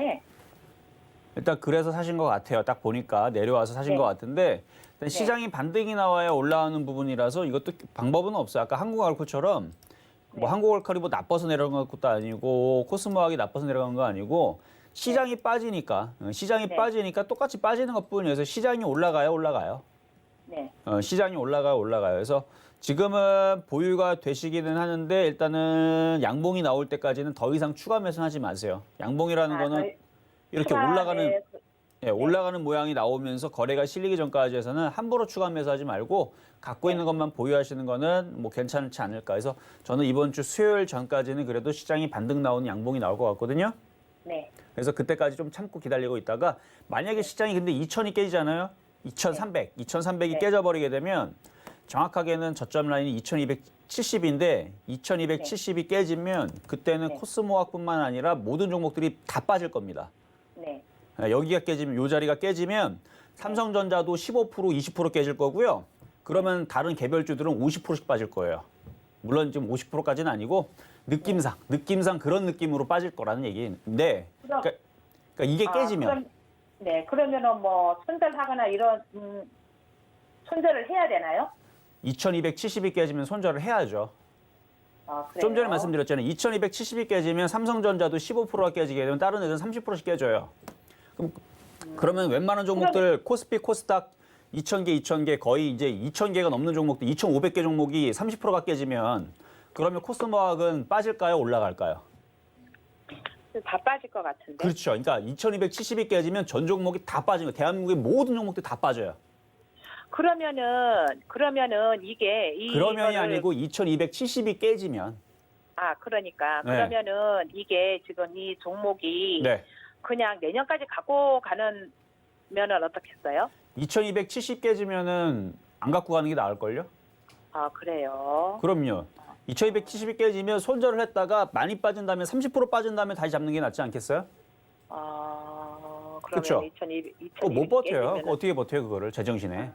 일단 그래서 사신 것 같아요. 딱 보니까 내려와서 사신 네. 것 같은데 일단 시장이 반등이 나와야 올라오는 부분이라서 이것도 방법은 없어요. 아까 한국알콜처럼 뭐 네. 한국알콜이 뭐 나빠서 내려간 것도 아니고 코스모학이 나빠서 내려간 거 아니고 시장이 빠지니까 시장이 네. 빠지니까 똑같이 빠지는 것뿐이어서 시장이 올라가요. 네. 시장이 올라가요. 그래서 지금은 보유가 되시기는 하는데 일단은 양봉이 나올 때까지는 더 이상 추가 매수하지 마세요. 양봉이라는 거는 저희 이렇게 추가, 올라가는 네, 예, 올라가는 모양이 나오면서 거래가 실리기 전까지 해서는 함부로 추가 매수하지 말고 갖고 있는 것만 보유하시는 거는 뭐 괜찮지 않을까 해서 저는 이번 주 수요일 전까지는 그래도 시장이 반등 나오는 양봉이 나올 것 같거든요. 네. 그래서 그때까지 좀 참고 기다리고 있다가 만약에 시장이 근데 2,000이 깨지잖아요. 2,300이 네. 깨져버리게 되면 정확하게는 저점 라인이 2,270인데 2,270이 깨지면 그때는 네. 코스모학뿐만 아니라 모든 종목들이 다 빠질 겁니다. 네. 여기가 깨지면 요 자리가 깨지면 삼성전자도 15% 20% 깨질 거고요. 그러면 다른 개별주들은 50%씩 빠질 거예요. 물론 지금 50%까지는 아니고 느낌상 그런 느낌으로 빠질 거라는 얘기인데 그러니까 이게 깨지면 그러면은 뭐 손절하거나 이런 손절을 해야 되나요? 2270이 깨지면 손절을 해야죠. 그래요? 좀 전에 말씀드렸잖아요. 2270이 깨지면 삼성전자도 15%가 깨지게 되면 다른 애들은 30%씩 깨져요. 그러면 웬만한 종목들 코스피, 코스닥 2,000개 거의 이제 2,000개가 넘는 종목들 2,500개 종목이 30%가 깨지면 그러면 코스모학은 빠질까요? 올라갈까요? 다 빠질 것 같은데. 그렇죠. 그러니까 2,270이 깨지면 전 종목이 다 빠진 거예요. 대한민국의 모든 종목들이 다 빠져요. 그러면은 이게 그러면이 아니고 2,270이 깨지면 그러니까 네. 그러면은 이게 지금 이 종목이 네. 그냥 내년까지 갖고 가는 면은 어떻겠어요? 2,270 깨지면은 안 갖고 가는 게 나을걸요? 그래요. 그럼요. 2,270이 깨지면 손절을 했다가 많이 빠진 다음에 30% 빠진 다음에 다시 잡는 게 낫지 않겠어요? 그러면 그쵸? 2,200 못 버텨요. 깨지면은, 어떻게 버텨요, 그거를 제정신에.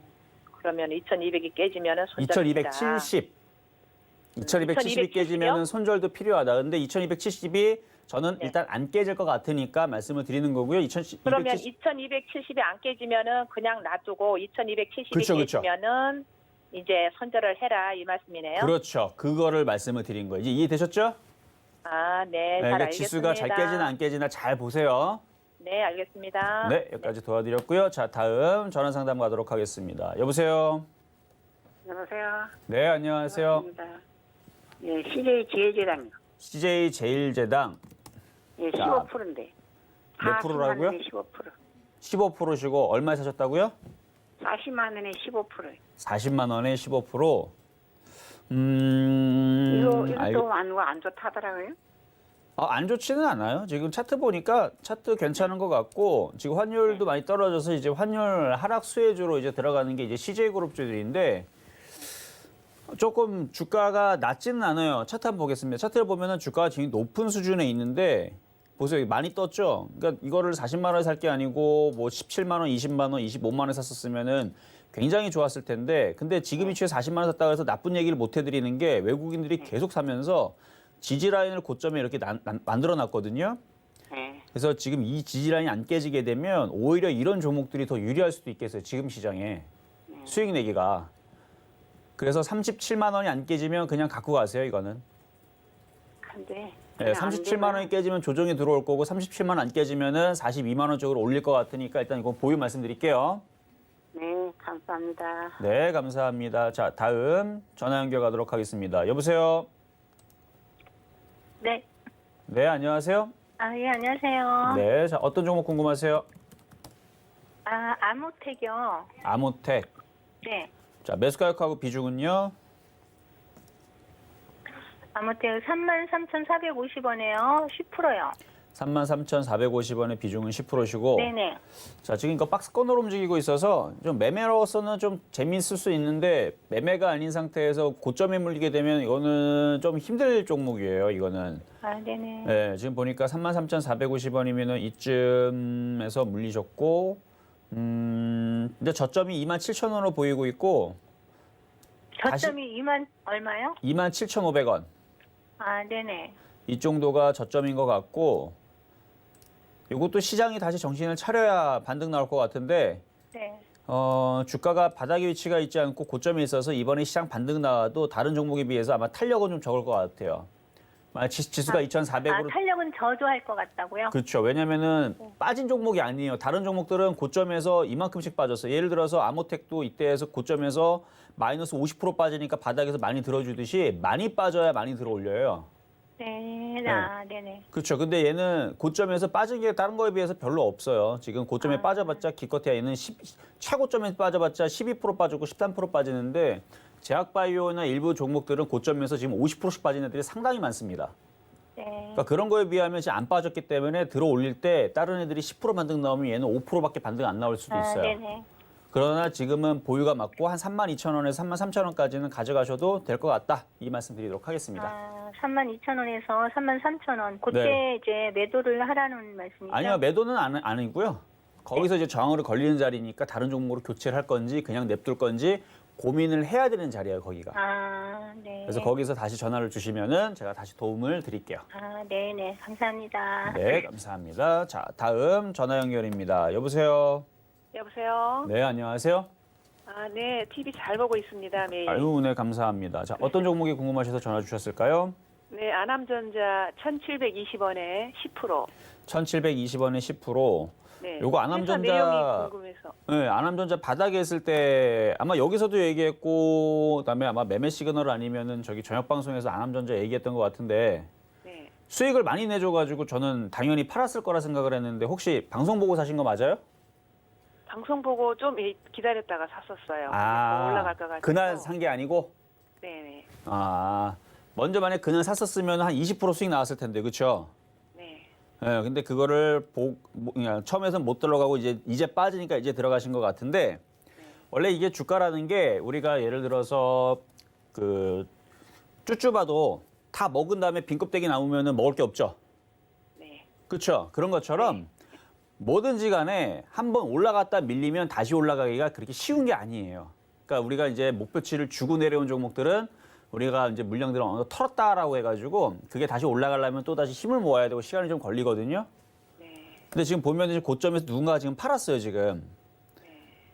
그러면 2,200이 깨지면은 손절입니다. 2,270. 2,270이 깨지면은 손절도 필요하다. 근데 2,270이 저는 네. 일단 안 깨질 것 같으니까 말씀을 드리는 거고요. 그러면 2,270이 안 깨지면은 그냥 놔두고 2,270이 그쵸, 그쵸. 깨지면은 이제 손절을 해라 이 말씀이네요. 그렇죠. 그거를 말씀을 드린 거예요. 이제 이해되셨죠? 아, 네, 잘 그러니까 알겠습니다. 지수가 잘 깨지나 안 깨지나 잘 보세요. 네, 알겠습니다. 네, 여기까지 도와드렸고요. 자, 다음 전화 상담 가도록 하겠습니다. 여보세요? 여보세요. 네, 안녕하세요. 예, CJ 제일제당요. CJ 제일제당 예, 자, 15%인데. 몇 프로라고요? 15%. 15%시고 얼마에 사셨다고요? 40만 원에 15%. 40만 원에 15%. 이것도 안 좋다더라고요. 안 좋지는 않아요. 지금 차트 보니까 차트 괜찮은 것 같고 지금 환율도 많이 떨어져서 이제 환율 하락 수혜주로 이제 들어가는 게 이제 CJ그룹주들인데 조금 주가가 낮지는 않아요. 차트 한번 보겠습니다. 차트를 보면은 주가가 지금 높은 수준에 있는데 보세요. 많이 떴죠. 그러니까 이거를 40만 원에 살 게 아니고 뭐 17만 원, 20만 원, 25만 원에 샀었으면은 굉장히 좋았을 텐데 근데 지금 이치에 40만 원 샀다고 해서 나쁜 얘기를 못 해드리는 게 외국인들이 계속 사면서 지지 라인을 고점에 이렇게 만들어 놨거든요. 네. 그래서 지금 이 지지 라인이 안 깨지게 되면 오히려 이런 종목들이 더 유리할 수도 있겠어요. 지금 시장에 수익 내기가. 그래서 37만 원이 안 깨지면 그냥 갖고 가세요. 이거는. 근데 네, 37만 원이 깨지면 조정이 들어올 거고 37만 원 안 깨지면은 42만 원 쪽으로 올릴 것 같으니까 일단 이거 보유 말씀드릴게요. 네, 감사합니다. 네, 감사합니다. 자, 다음 전화 연결 가도록 하겠습니다. 여보세요? 네. 네, 안녕하세요? 아, 예, 안녕하세요. 네, 자, 어떤 종목 궁금하세요? 아, 아모텍이요. 아모텍. 네. 자, 매수 가격하고 비중은요? 아모텍 33,450원에요. 10%요. 33,450원의 비중은 10%시고 네네. 자, 지금 이거 박스권으로 움직이고 있어서 좀 매매로서는 좀 재미있을 수 있는데 매매가 아닌 상태에서 고점에 물리게 되면 이거는 좀 힘들 종목이에요. 이거는. 아, 네네. 네, 지금 보니까 33,450원이면은 이쯤에서 물리셨고 근데 저점이 27,000원으로 보이고 있고 저점이 2만 얼마요? 27,500원. 아, 네네. 이 정도가 저점인 것 같고 이것도 시장이 다시 정신을 차려야 반등 나올 것 같은데 네. 주가가 바닥에 위치가 있지 않고 고점에 있어서 이번에 시장 반등 나와도 다른 종목에 비해서 아마 탄력은 좀 적을 것 같아요. 만약 지수가 2,400으로 탄력은 저조할 것 같다고요? 그렇죠. 왜냐면은 빠진 종목이 아니에요. 다른 종목들은 고점에서 이만큼씩 빠졌어요. 예를 들어서 아모텍도 이때에서 고점에서 마이너스 50% 빠지니까 바닥에서 많이 들어주듯이 많이 빠져야 많이 들어올려요. 네. 네네. 그렇죠. 근데 얘는 고점에서 빠진 게 다른 거에 비해서 별로 없어요. 지금 고점에 빠져봤자 기껏해야 얘는 최고점에 빠져봤자 12% 빠지고 13% 빠지는데 제약바이오나 일부 종목들은 고점에서 지금 50%씩 빠진 애들이 상당히 많습니다. 네. 그러니까 그런 거에 비하면 지금 안 빠졌기 때문에 들어 올릴 때 다른 애들이 10% 반등 나오면 얘는 5%밖에 반등 안 나올 수도 있어요. 네네. 그러나 지금은 보유가 맞고 한 32,000원에서 33,000원까지는 가져가셔도 될 것 같다. 이 말씀 드리도록 하겠습니다. 아, 32,000원에서 33,000원. 그때 네. 이제 매도를 하라는 말씀이죠? 아니요, 매도는 아니고요. 거기서 이제 저항으로 걸리는 자리니까 다른 종목으로 교체를 할 건지 그냥 냅둘 건지 고민을 해야 되는 자리예요, 거기가. 아, 네. 그래서 거기서 다시 전화를 주시면은 제가 다시 도움을 드릴게요. 아, 네네. 감사합니다. 네, 감사합니다. 자, 다음 전화 연결입니다. 여보세요? 여보세요? 네, 안녕하세요. 아, 네, TV 잘 보고 있습니다. 매일. 아유, 네, 감사합니다. 자, 어떤 종목이 궁금하셔서 전화 주셨을까요? 네, 아남전자 1,720원에 10%. 1,720원에 10%. 네. 요거 회사 아남전자 내용이 궁금해서. 네, 아남전자 바닥에 있을 때 아마 여기서도 얘기했고 그다음에 아마 매매 시그널 아니면은 저기 저녁 방송에서 아남전자 얘기했던 것 같은데 네. 수익을 많이 내줘가지고 저는 당연히 팔았을 거라 생각을 했는데 혹시 방송 보고 사신 거 맞아요? 방송 보고 좀 기다렸다가 샀었어요. 올라갈 것 같아서. 그날 산 게 아니고? 네네. 먼저 만약 그날 샀었으면 한 20% 수익 나왔을 텐데, 그렇죠? 네. 네, 근데 그거를 그냥 처음에는 못 들어가고 이제 빠지니까 이제 들어가신 것 같은데 원래 이게 주가라는 게 우리가 예를 들어서 그 쭈쭈바도 다 먹은 다음에 빈 껍데기 남으면은 먹을 게 없죠. 네. 그렇죠. 그런 것처럼 뭐든지 간에 한번 올라갔다 밀리면 다시 올라가기가 그렇게 쉬운 게 아니에요. 그러니까 우리가 이제 목표치를 주고 내려온 종목들은 우리가 이제 물량들을 어느 정도 털었다라고 해가지고 그게 다시 올라가려면 또 다시 힘을 모아야 되고 시간이 좀 걸리거든요. 네. 근데 지금 보면 이제 고점에서 누군가가 지금 팔았어요, 지금.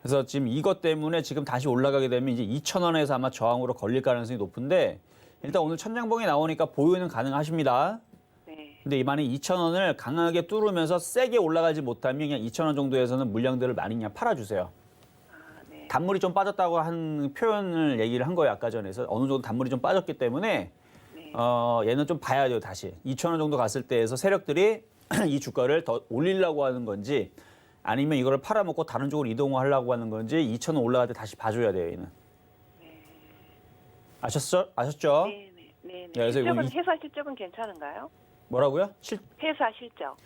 그래서 지금 이것 때문에 지금 다시 올라가게 되면 이제 2,000원에서 아마 저항으로 걸릴 가능성이 높은데 일단 오늘 천장봉이 나오니까 보유는 가능하십니다. 네. 근데 이번에 2,000원을 강하게 뚫으면서 세게 올라가지 못하면 그냥 2,000원 정도에서는 물량들을 많이 그냥 팔아주세요. 네. 단물이 좀 빠졌다고 한 표현을 얘기를 한 거예요. 아까 전에서 어느 정도 단물이 좀 빠졌기 때문에 네. 얘는 좀 봐야 돼요. 다시 2,000원 정도 갔을 때에서 세력들이 이 주가를 더 올리려고 하는 건지 아니면 이거를 팔아먹고 다른 쪽으로 이동하려고 하는 건지 2,000원 올라갈 때 다시 봐줘야 돼요. 얘는. 아셨죠? 네, 네, 네. 네. 그래서 실적은 이거 회사 실적은 괜찮은가요? 뭐라고요? 회사 실적.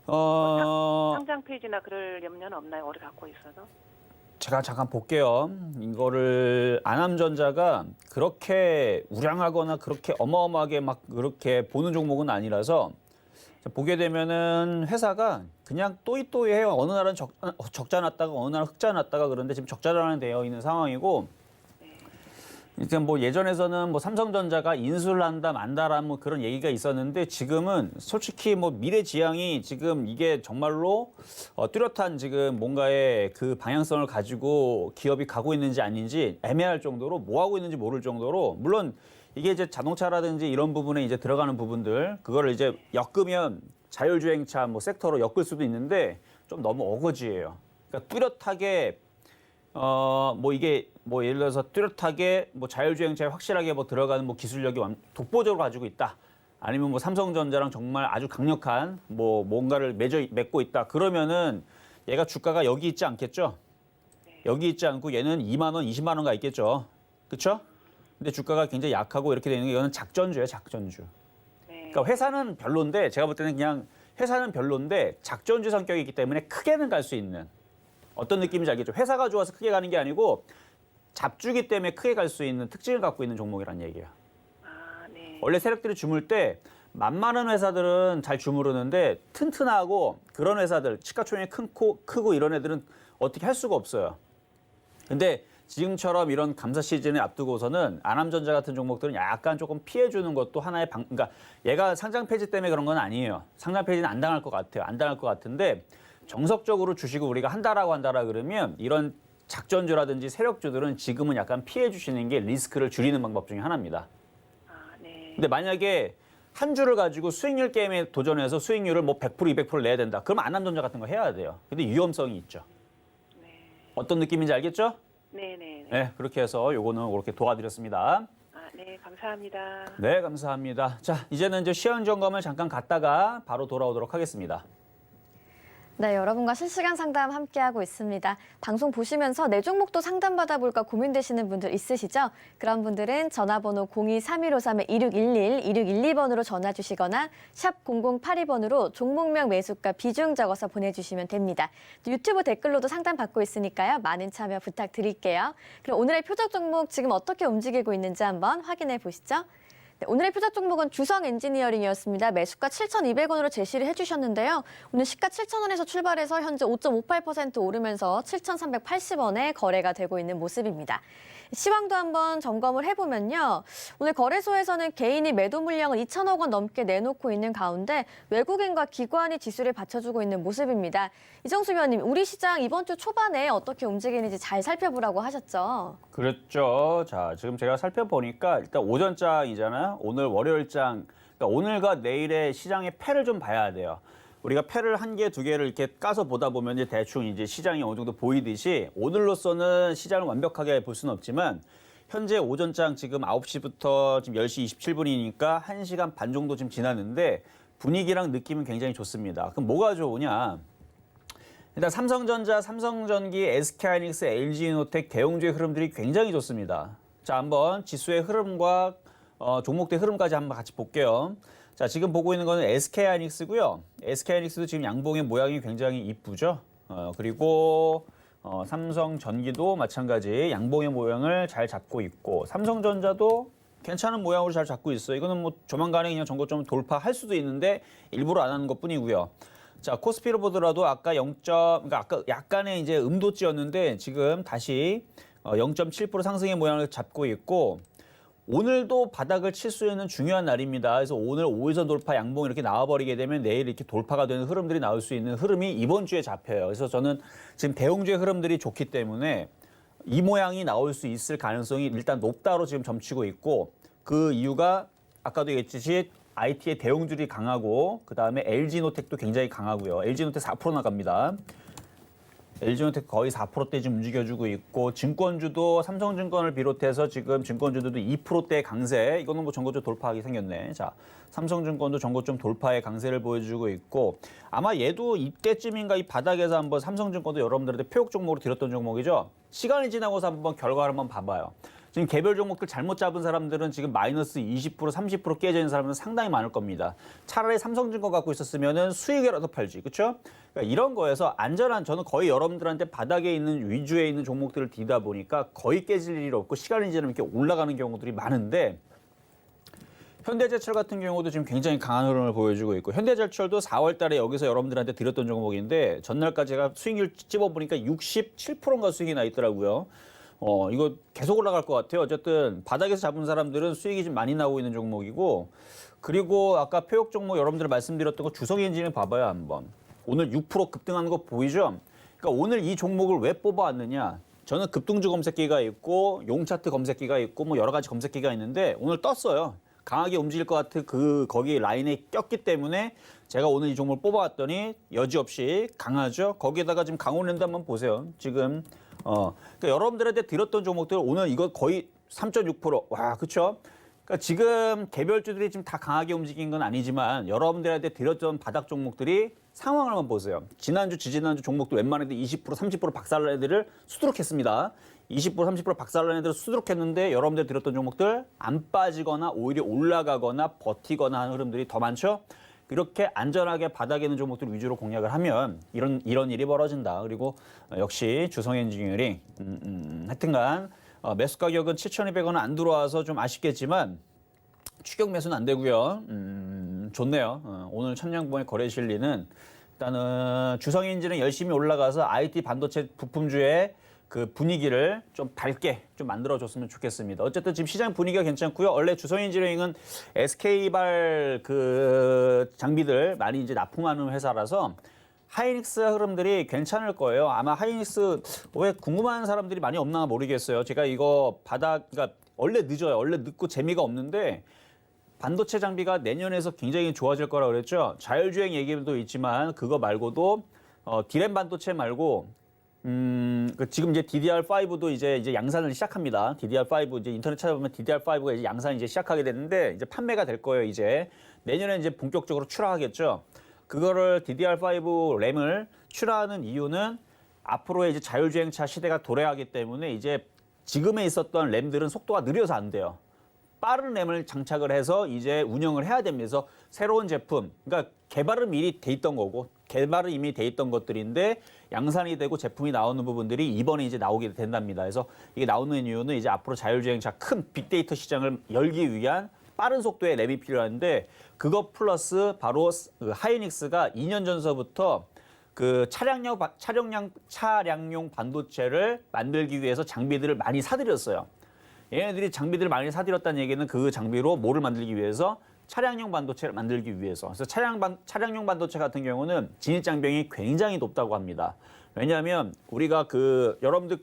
어, 상장 페이지나 그럴 염려는 없나요? 오래 갖고 있어도. 제가 잠깐 볼게요. 이거를 안암전자가 그렇게 우량하거나 그렇게 어마어마하게 막 그렇게 보는 종목은 아니라서 보게 되면은 회사가 그냥 또이또이해요. 어느 날은 적자 났다가 어느 날은 흑자 났다가 그런데 지금 적자전환 되어 있는 상황이고 일단 뭐 예전에서는 뭐 삼성전자가 인수를 한다 만다라는 뭐 그런 얘기가 있었는데 지금은 솔직히 뭐 미래지향이 지금 이게 정말로 뚜렷한 지금 뭔가의 그 방향성을 가지고 기업이 가고 있는지 아닌지 애매할 정도로 뭐 하고 있는지 모를 정도로 물론 이게 이제 자동차라든지 이런 부분에 이제 들어가는 부분들 그거를 이제 엮으면 자율주행차 뭐 섹터로 엮을 수도 있는데 좀 너무 어거지예요. 그러니까 뚜렷하게 뭐 이게 뭐 예를 들어서 뚜렷하게 뭐 자율주행차에 확실하게 뭐 들어가는 뭐 기술력이 독보적으로 가지고 있다. 아니면 뭐 삼성전자랑 정말 아주 강력한 뭐 뭔가를 맺고 있다. 그러면은 얘가 주가가 여기 있지 않겠죠? 여기 있지 않고 얘는 2만 원, 20만 원가 있겠죠. 그렇죠? 근데 주가가 굉장히 약하고 이렇게 되는 게 이거는 작전주예요, 작전주. 네. 그러니까 회사는 별론데 제가 볼 때는 그냥 회사는 별론데 작전주 성격이 있기 때문에 크게는 갈 수 있는 어떤 느낌인지 알겠죠? 회사가 좋아서 크게 가는 게 아니고 잡주기 때문에 크게 갈 수 있는 특징을 갖고 있는 종목이란 얘기예요. 아, 네. 원래 세력들이 주물 때 만만한 회사들은 잘 주무르는데 튼튼하고 그런 회사들 시가총액 크고 이런 애들은 어떻게 할 수가 없어요. 근데 지금처럼 이런 감사 시즌에 앞두고서는 안암전자 같은 종목들은 약간 조금 피해주는 것도 하나의 그러니까 얘가 상장 폐지 때문에 그런 건 아니에요. 상장 폐지는 안 당할 것 같아요. 안 당할 것 같은데 정석적으로 주식을 우리가 한다 그러면 이런 작전주라든지 세력주들은 지금은 약간 피해 주시는 게 리스크를 줄이는 방법 중에 하나입니다. 아, 네. 근데 만약에 한 주를 가지고 수익률 게임에 도전해서 수익률을 뭐 100%, 200% 내야 된다. 그러면 안암전자 같은 거 해야 돼요. 근데 위험성이 있죠. 어떤 느낌인지 알겠죠? 네네. 네, 그렇게 해서 요거는 그렇게 도와드렸습니다. 아, 네, 감사합니다. 네, 감사합니다. 자, 이제는 이제 시황 점검을 잠깐 갔다가 바로 돌아오도록 하겠습니다. 네, 여러분과 실시간 상담 함께하고 있습니다. 방송 보시면서 내 종목도 상담받아볼까 고민되시는 분들 있으시죠? 그런 분들은 전화번호 02-3153-2611, 2612번으로 전화 주시거나 샵 0082번으로 종목명 매수가 비중 적어서 보내주시면 됩니다. 또 유튜브 댓글로도 상담 받고 있으니까요. 많은 참여 부탁드릴게요. 그럼 오늘의 표적 종목 지금 어떻게 움직이고 있는지 한번 확인해 보시죠. 네, 오늘의 표적 종목은 주성 엔지니어링이었습니다. 매수가 7,200원으로 제시를 해주셨는데요. 오늘 시가 7,000원에서 출발해서 현재 5.58% 오르면서 7,380원에 거래가 되고 있는 모습입니다. 시황도 한번 점검을 해보면요. 오늘 거래소에서는 개인이 매도 물량을 2천억 원 넘게 내놓고 있는 가운데 외국인과 기관이 지수를 받쳐주고 있는 모습입니다. 이정수 위원님, 우리 시장 이번 주 초반에 어떻게 움직이는지 잘 살펴보라고 하셨죠? 그렇죠. 자, 지금 제가 살펴보니까 일단 오전장이잖아요. 오늘 월요일장. 그러니까 오늘과 내일의 시장의 패를 좀 봐야 돼요. 우리가 패를 한 개, 두 개를 이렇게 까서 보다 보면 이제 대충 이제 시장이 어느 정도 보이듯이 오늘로서는 시장을 완벽하게 볼 수는 없지만 현재 오전장 지금 9시부터 지금 10시 27분이니까 1시간 반 정도 지금 지났는데 분위기랑 느낌은 굉장히 좋습니다. 그럼 뭐가 좋으냐? 일단 삼성전자, 삼성전기, SK하이닉스, LG이노텍, 대웅주의 흐름들이 굉장히 좋습니다. 자, 한번 지수의 흐름과 종목대 흐름까지 한번 같이 볼게요. 자, 지금 보고 있는 거는 SK하이닉스고요. SK하이닉스도 지금 양봉의 모양이 굉장히 이쁘죠. 그리고 삼성전기도 마찬가지 양봉의 모양을 잘 잡고 있고 삼성전자도 괜찮은 모양으로 잘 잡고 있어요. 이거는 뭐 조만간에 그냥 전고점 돌파할 수도 있는데 일부러 안 하는 것뿐이고요. 자, 코스피로 보더라도 아까 그러니까 아까 약간의 이제 음도치였는데 지금 다시 0.7% 상승의 모양을 잡고 있고 오늘도 바닥을 칠 수 있는 중요한 날입니다. 그래서 오늘 5일선 돌파 양봉 이렇게 나와버리게 되면 내일 이렇게 돌파가 되는 흐름들이 나올 수 있는 흐름이 이번 주에 잡혀요. 그래서 저는 지금 대형주의 흐름들이 좋기 때문에 이 모양이 나올 수 있을 가능성이 일단 높다로 지금 점치고 있고, 그 이유가 아까도 얘기했듯이 IT의 대형주들이 강하고 그다음에 LG노텍도 굉장히 강하고요. LG노텍 4% 나갑니다. LG노텍 거의 4%대 지금 움직여주고 있고, 증권주도 삼성증권을 비롯해서 지금 증권주들도 2%대 강세. 이거는 뭐 전고점 돌파하기 생겼네. 자, 삼성증권도 전고점 돌파의 강세를 보여주고 있고, 아마 얘도 이때쯤인가 이 바닥에서 한번 삼성증권도 여러분들한테 표역 종목으로 드렸던 종목이죠. 시간이 지나고서 한번 결과를 한번 봐봐요. 지금 개별 종목들 잘못 잡은 사람들은 지금 마이너스 20%, 30% 깨져 있는 사람들은 상당히 많을 겁니다. 차라리 삼성증권 갖고 있었으면은 수익이라도 팔지, 그렇죠? 그러니까 이런 거에서 안전한, 저는 거의 여러분들한테 바닥에 있는 위주에 있는 종목들을 뒤다 보니까 거의 깨질 일이 없고 시간이 지나면 이렇게 올라가는 경우들이 많은데, 현대제철 같은 경우도 지금 굉장히 강한 흐름을 보여주고 있고, 현대제철도 4월 달에 여기서 여러분들한테 드렸던 종목인데 전날까지 제가 수익률 찝어보니까 67%인가 수익이 나 있더라고요. 이거 계속 올라갈 것 같아요. 어쨌든 바닥에서 잡은 사람들은 수익이 좀 많이 나오고 있는 종목이고, 그리고 아까 표역 종목 여러분들 말씀드렸던 거 주성엔진을 봐봐요 한번. 오늘 6% 급등하는 거 보이죠? 그러니까 오늘 이 종목을 왜 뽑아왔느냐? 저는 급등주 검색기가 있고 용차트 검색기가 있고 뭐 여러 가지 검색기가 있는데 오늘 떴어요. 강하게 움직일 것 같은 거기 라인에 꼈기 때문에 제가 오늘 이 종목을 뽑아왔더니 여지없이 강하죠. 거기에다가 지금 강원랜드 한번 보세요. 지금 그러니까 여러분들한테 드렸던 종목들 오늘 이거 거의 3.6%. 와, 그렇죠? 그러니까 지금 개별주들이 지금 다 강하게 움직인 건 아니지만 여러분들한테 드렸던 바닥 종목들이 상황을 한번 보세요. 지난주, 지지난주 종목도 웬만해도 20%, 30% 박살난 애들을 수두룩했습니다. 20%, 30% 박살난 애들을 수두룩했는데 여러분들 드렸던 종목들 안 빠지거나 오히려 올라가거나 버티거나 하는 흐름들이 더 많죠. 이렇게 안전하게 바닥에 있는 종목들 위주로 공략을 하면 이런 일이 벌어진다. 그리고 역시 주성엔지니어링 하여튼간 매수 가격은 7,200원은 안 들어와서 좀 아쉽겠지만 추격 매수는 안 되고요. 좋네요. 오늘 천냥봉의 거래 실리는 일단은 주성엔진은 열심히 올라가서 IT 반도체 부품주의 그 분위기를 좀 밝게 좀 만들어줬으면 좋겠습니다. 어쨌든 지금 시장 분위기가 괜찮고요. 원래 주성엔지니어링은 SK발 그 장비들 많이 이제 납품하는 회사라서 하이닉스 흐름들이 괜찮을 거예요. 아마 하이닉스 왜 궁금한 사람들이 많이 없나 모르겠어요. 제가 이거 그러니까 원래 늦어요. 원래 늦고 재미가 없는데 반도체 장비가 내년에서 굉장히 좋아질 거라 그랬죠. 자율주행 얘기도 있지만 그거 말고도 디램 반도체 말고 지금 이제 DDR5도 이제 양산을 시작합니다. DDR5 이제 인터넷 찾아보면 DDR5가 이제 양산이 이제 시작하게 되는데 이제 판매가 될 거예요. 이제 내년에 이제 본격적으로 출하하겠죠. 그거를 DDR5 램을 출하하는 이유는 앞으로의 이제 자율주행차 시대가 도래하기 때문에 이제 지금에 있었던 램들은 속도가 느려서 안 돼요. 빠른 램을 장착을 해서 이제 운영을 해야 됩니다. 그래서 새로운 제품, 그러니까 개발은 미리 돼 있던 거고 개발은 이미 돼 있던 것들인데 양산이 되고 제품이 나오는 부분들이 이번에 이제 나오게 된답니다. 그래서 이게 나오는 이유는 이제 앞으로 자율주행차 큰 빅데이터 시장을 열기 위한 빠른 속도의 램이 필요한데 그거 플러스 바로 하이닉스가 2년 전서부터 그 차량용 반도체를 만들기 위해서 장비들을 많이 사들였어요. 얘네들이 장비들을 많이 사들였다는 얘기는 그 장비로 뭐를 만들기 위해서 차량용 반도체를 만들기 위해서. 그래서 차량용 반도체 같은 경우는 진입 장벽이 굉장히 높다고 합니다. 왜냐하면 우리가 여러분들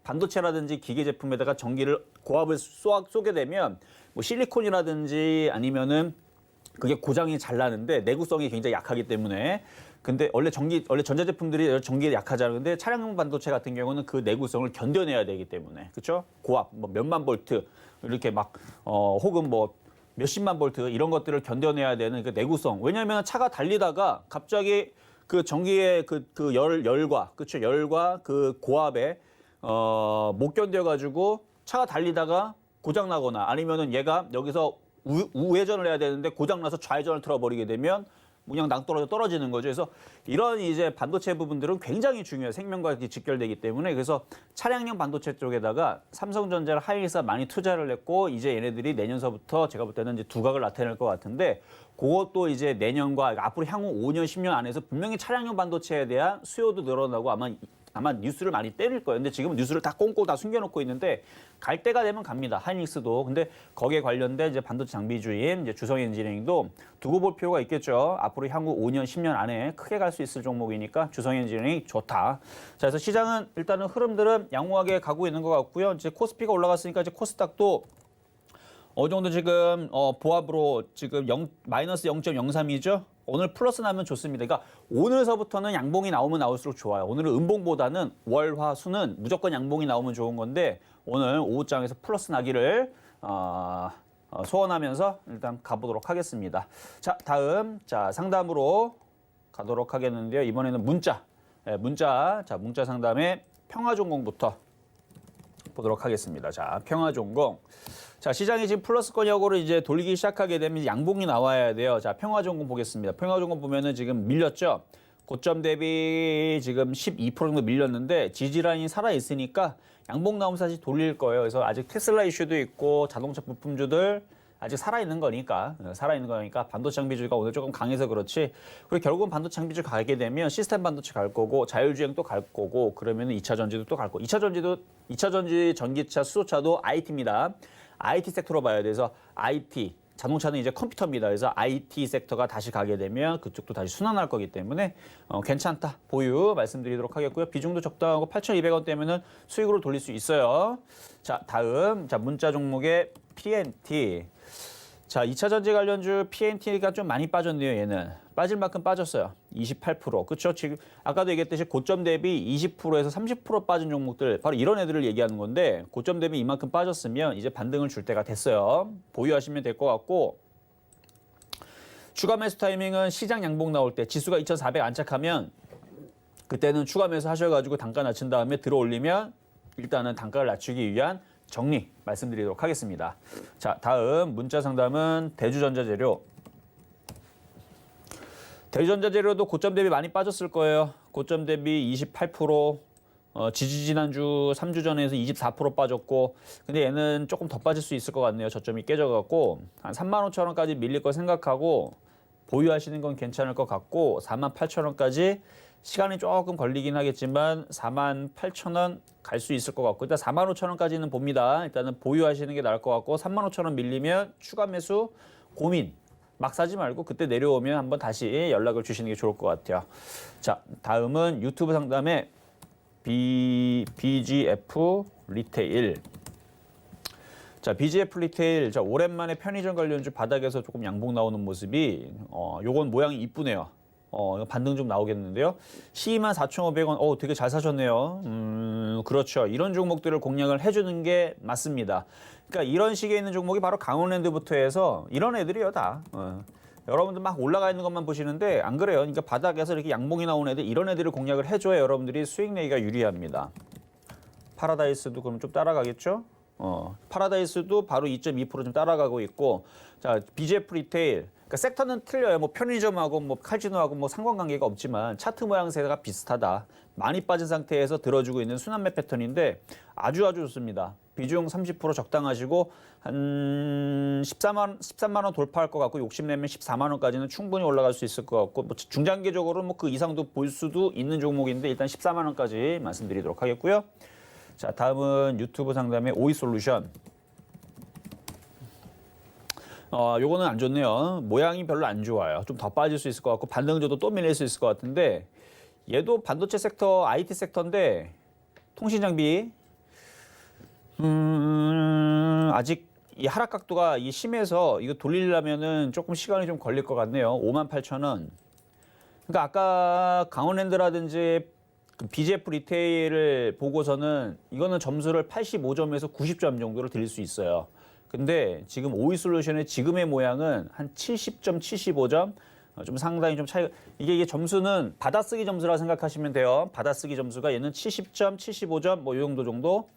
반도체라든지 기계 제품에다가 전기를 고압을 쏘게 되면 뭐 실리콘이라든지 아니면은 그게 고장이 잘 나는데 내구성이 굉장히 약하기 때문에 근데 원래 전자제품들이 전기에 약하잖아요. 근데 차량용 반도체 같은 경우는 그 내구성을 견뎌내야 되기 때문에 그렇죠? 고압 뭐 몇만 볼트 이렇게 막 혹은 뭐 몇십만 볼트 이런 것들을 견뎌내야 되는 그 내구성. 왜냐하면 차가 달리다가 갑자기 그 전기의 열과 그렇죠? 열과 그 고압에 못 견뎌가지고 차가 달리다가 고장 나거나 아니면은 얘가 여기서 우회전을 해야 되는데 고장 나서 좌회전을 틀어버리게 되면 그냥 낭떠러져 떨어지는 거죠. 그래서 이런 이제 반도체 부분들은 굉장히 중요해요. 생명과 직결되기 때문에. 그래서 차량용 반도체 쪽에다가 삼성전자를 하이닉스가 많이 투자를 했고 이제 얘네들이 내년서부터 제가 볼 때는 이제 두각을 나타낼 것 같은데 그것도 이제 내년과 앞으로 향후 5년, 10년 안에서 분명히 차량용 반도체에 대한 수요도 늘어나고 아마 아마 뉴스를 많이 때릴 거예요. 근데 지금 뉴스를 다 꽁꽁 다 숨겨놓고 있는데 갈 때가 되면 갑니다. 하이닉스도. 근데 거기에 관련된 이제 반도체 장비주인 이제 주성 엔지니어링도 두고 볼 필요가 있겠죠. 앞으로 향후 5년, 10년 안에 크게 갈 수 있을 종목이니까 주성 엔지니어링이 좋다. 자, 그래서 시장은 일단은 흐름들은 양호하게 가고 있는 것 같고요. 이제 코스피가 올라갔으니까 이제 코스닥도 어느 정도 지금 보합으로 지금 마이너스 0.03이죠. 오늘 플러스 나면 좋습니다. 그러니까 오늘서부터는 양봉이 나오면 나올수록 좋아요. 오늘은 음봉보다는 월, 화, 수는 무조건 양봉이 나오면 좋은 건데 오늘 오후장에서 플러스 나기를 소원하면서 일단 가보도록 하겠습니다. 자, 다음 상담으로 가도록 하겠는데요. 이번에는 문자 상담의 평화종공부터 보도록 하겠습니다. 자, 평화종공. 자, 시장이 지금 플러스권역으로 이제 돌리기 시작하게 되면 양봉이 나와야 돼요. 자, 평화종공 보겠습니다. 평화종공 보면은 지금 밀렸죠. 고점 대비 지금 12% 정도 밀렸는데 지지라인이 살아 있으니까 양봉 나오면 사실 돌릴 거예요. 그래서 아직 테슬라 이슈도 있고 자동차 부품주들 아직 살아있는 거니까 반도체 장비주가 오늘 조금 강해서 그렇지. 그리고 결국은 반도체 장비주 가게 되면 시스템 반도체 갈 거고 자율주행 또 갈 거고 그러면 2차 전지도 또 갈 거고 2차 전지 전기차 수소차도 IT입니다. IT 섹터로 봐야 돼서 IT 자동차는 이제 컴퓨터입니다. 그래서 IT 섹터가 다시 가게 되면 그쪽도 다시 순환할 거기 때문에 괜찮다. 보유 말씀드리도록 하겠고요. 비중도 적당하고 8,200원대면은 수익으로 돌릴 수 있어요. 자, 다음 문자 종목의 PNT. 자, 2차 전지 관련주 PNT가 좀 많이 빠졌네요. 얘는 빠질 만큼 빠졌어요. 28%. 그렇죠? 지금 아까도 얘기했듯이 고점 대비 20%에서 30% 빠진 종목들 바로 이런 애들을 얘기하는 건데 고점 대비 이만큼 빠졌으면 이제 반등을 줄 때가 됐어요. 보유하시면 될 것 같고 추가 매수 타이밍은 시장 양봉 나올 때 지수가 2,400 안착하면 그때는 추가 매수 하셔가지고 단가 낮춘 다음에 들어 올리면 일단은 단가를 낮추기 위한 정리 말씀드리도록 하겠습니다. 자, 다음 문자 상담은 대주전자재료. 대주전자재료도 고점 대비 많이 빠졌을 거예요. 고점 대비 28%, 지난주 3주 전에서 24% 빠졌고 근데 얘는 조금 더 빠질 수 있을 것 같네요. 저점이 깨져갖고 한 35,000원까지 밀릴 거 생각하고 보유하시는 건 괜찮을 것 같고 48,000원까지 시간이 조금 걸리긴 하겠지만 48,000원 갈 수 있을 것 같고 일단 45,000원까지는 봅니다. 일단은 보유하시는 게 나을 것 같고 35,000원 밀리면 추가 매수 고민 막 사지 말고 그때 내려오면 한번 다시 연락을 주시는 게 좋을 것 같아요. 자, 다음은 유튜브 상담의 BGF 리테일. 자, BGF 리테일. 자, 오랜만에 편의점 관련주 바닥에서 조금 양봉 나오는 모습이 요건 모양이 이쁘네요. 이거 반등 좀 나오겠는데요. 124,500원. 되게 잘 사셨네요. 그렇죠. 이런 종목들을 공략을 해주는 게 맞습니다. 그러니까 이런 식에 있는 종목이 바로 강원랜드부터 해서 이런 애들이요, 다. 여러분들 막 올라가 있는 것만 보시는데 안 그래요. 그러니까 바닥에서 이렇게 양봉이 나오는 애들, 이런 애들을 공략을 해줘야 여러분들이 수익 내기가 유리합니다. 파라다이스도 그럼 좀 따라가겠죠? 파라다이스도 바로 2.2% 좀 따라가고 있고, 자, BGF 리테일. 그러니까 섹터는 틀려요. 뭐 편의점하고 뭐 칼지노하고 뭐 상관관계가 없지만 차트 모양새가 비슷하다. 많이 빠진 상태에서 들어주고 있는 순환매 패턴인데 아주 좋습니다. 비중 30% 적당하시고 한 13만 원 돌파할 것 같고 욕심내면 14만 원까지는 충분히 올라갈 수 있을 것 같고 뭐 중장기적으로 뭐 그 이상도 볼 수도 있는 종목인데 일단 14만 원까지 말씀드리도록 하겠고요. 자, 다음은 유튜브 상담의 오이솔루션. 요거는 안 좋네요. 모양이 별로 안 좋아요. 좀 더 빠질 수 있을 것 같고 반등줘도 또 밀릴 수 있을 것 같은데 얘도 반도체 섹터, IT 섹터인데 통신장비 아직 이 하락 각도가 이 심해서 이거 돌리려면은 조금 시간이 좀 걸릴 것 같네요. 58,000원. 그러니까 아까 강원랜드라든지 그 BGF 리테일을 보고서는 이거는 점수를 85점에서 90점 정도를 드릴 수 있어요. 근데 지금 오이솔루션의 지금의 모양은 한 70점, 75점 좀 상당히 좀 차이가 이게 점수는 받아쓰기 점수라 생각하시면 돼요. 받아쓰기 점수가 얘는 70점, 75점 뭐 이 정도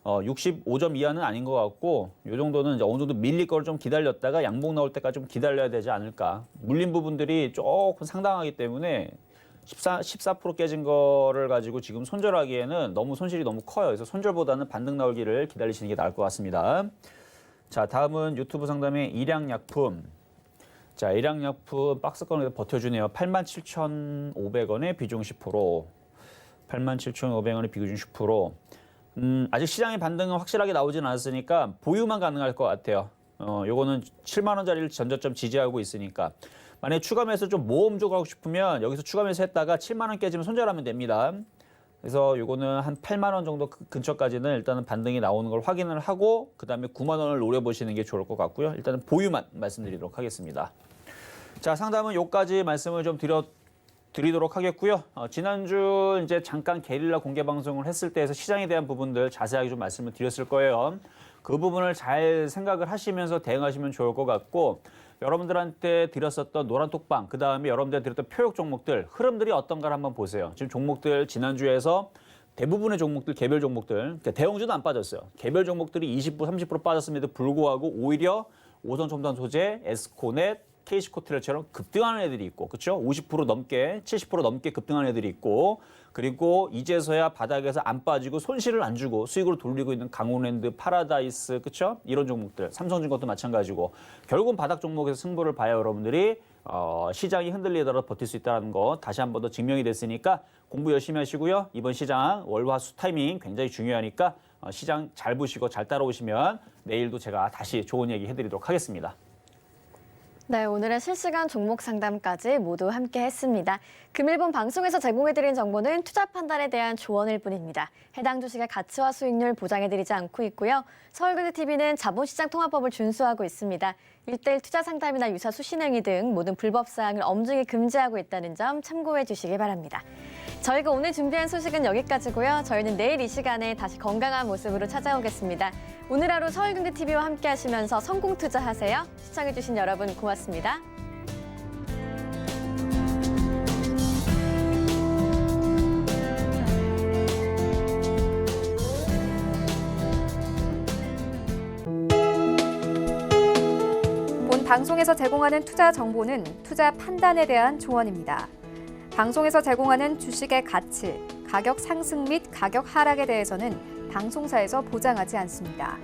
65점 이하는 아닌 것 같고 이 정도는 이제 어느 정도 밀릴 걸 좀 기다렸다가 양봉 나올 때까지 좀 기다려야 되지 않을까. 물린 부분들이 조금 상당하기 때문에 14% 깨진 거를 가지고 지금 손절하기에는 너무 손실이 너무 커요. 그래서 손절보다는 반등 나오기를 기다리시는 게 나을 것 같습니다. 자, 다음은 유튜브 상담의 일양약품. 자, 일양약품 박스권에서 버텨주네요. 87,500원에 비중 10%. 87,500원의 비교준 10%. 아직 시장의 반등은 확실하게 나오진 않았으니까 보유만 가능할 것 같아요. 요거는 7만 원짜리를 전저점 지지하고 있으니까. 만약에 추가 매수 좀 모험적으로 하고 싶으면 여기서 추가 매수 했다가 7만 원 깨지면 손절하면 됩니다. 그래서 요거는 한 8만 원 정도 근처까지는 일단은 반등이 나오는 걸 확인을 하고 그다음에 9만 원을 노려보시는 게 좋을 것 같고요. 일단은 보유만 말씀드리도록 하겠습니다. 자, 상담은 요까지 말씀을 좀 드리도록 하겠고요. 지난주 이제 잠깐 게릴라 공개 방송을 했을 때에서 시장에 대한 부분들 자세하게 좀 말씀을 드렸을 거예요. 그 부분을 잘 생각을 하시면서 대응하시면 좋을 것 같고 여러분들한테 드렸었던 노란톡방, 그 다음에 여러분들한테 드렸던 표역 종목들, 흐름들이 어떤가를 한번 보세요. 지금 종목들 지난주에서 대부분의 종목들, 개별 종목들, 그러니까 대형주도 안 빠졌어요. 개별 종목들이 20%, 30% 빠졌음에도 불구하고 오히려 오선 첨단 소재, 에스코넷, KC코트레처럼 급등하는 애들이 있고, 그렇죠? 50% 넘게, 70% 넘게 급등하는 애들이 있고, 그리고 이제서야 바닥에서 안 빠지고 손실을 안 주고 수익으로 돌리고 있는 강원랜드, 파라다이스, 그렇죠? 이런 종목들, 삼성증권도 마찬가지고 결국은 바닥 종목에서 승부를 봐야 여러분들이 시장이 흔들리더라도 버틸 수 있다는 거 다시 한 번 더 증명이 됐으니까 공부 열심히 하시고요. 이번 시장 월화수 타이밍 굉장히 중요하니까 시장 잘 보시고 잘 따라오시면 내일도 제가 다시 좋은 얘기 해드리도록 하겠습니다. 네, 오늘의 실시간 종목 상담까지 모두 함께 했습니다. 금일본 방송에서 제공해드린 정보는 투자 판단에 대한 조언일 뿐입니다. 해당 주식의 가치와 수익률 보장해드리지 않고 있고요. 서울금융TV는 자본시장 통화법을 준수하고 있습니다. 1:1 투자 상담이나 유사 수신행위 등 모든 불법 사항을 엄중히 금지하고 있다는 점 참고해 주시기 바랍니다. 저희가 오늘 준비한 소식은 여기까지고요. 저희는 내일 이 시간에 다시 건강한 모습으로 찾아오겠습니다. 오늘 하루 서울금융TV와 함께 하시면서 성공 투자하세요. 시청해주신 여러분 고맙습니다. 본 방송에서 제공하는 투자 정보는 투자 판단에 대한 조언입니다. 방송에서 제공하는 주식의 가치, 가격 상승 및 가격 하락에 대해서는 방송사에서 보장하지 않습니다.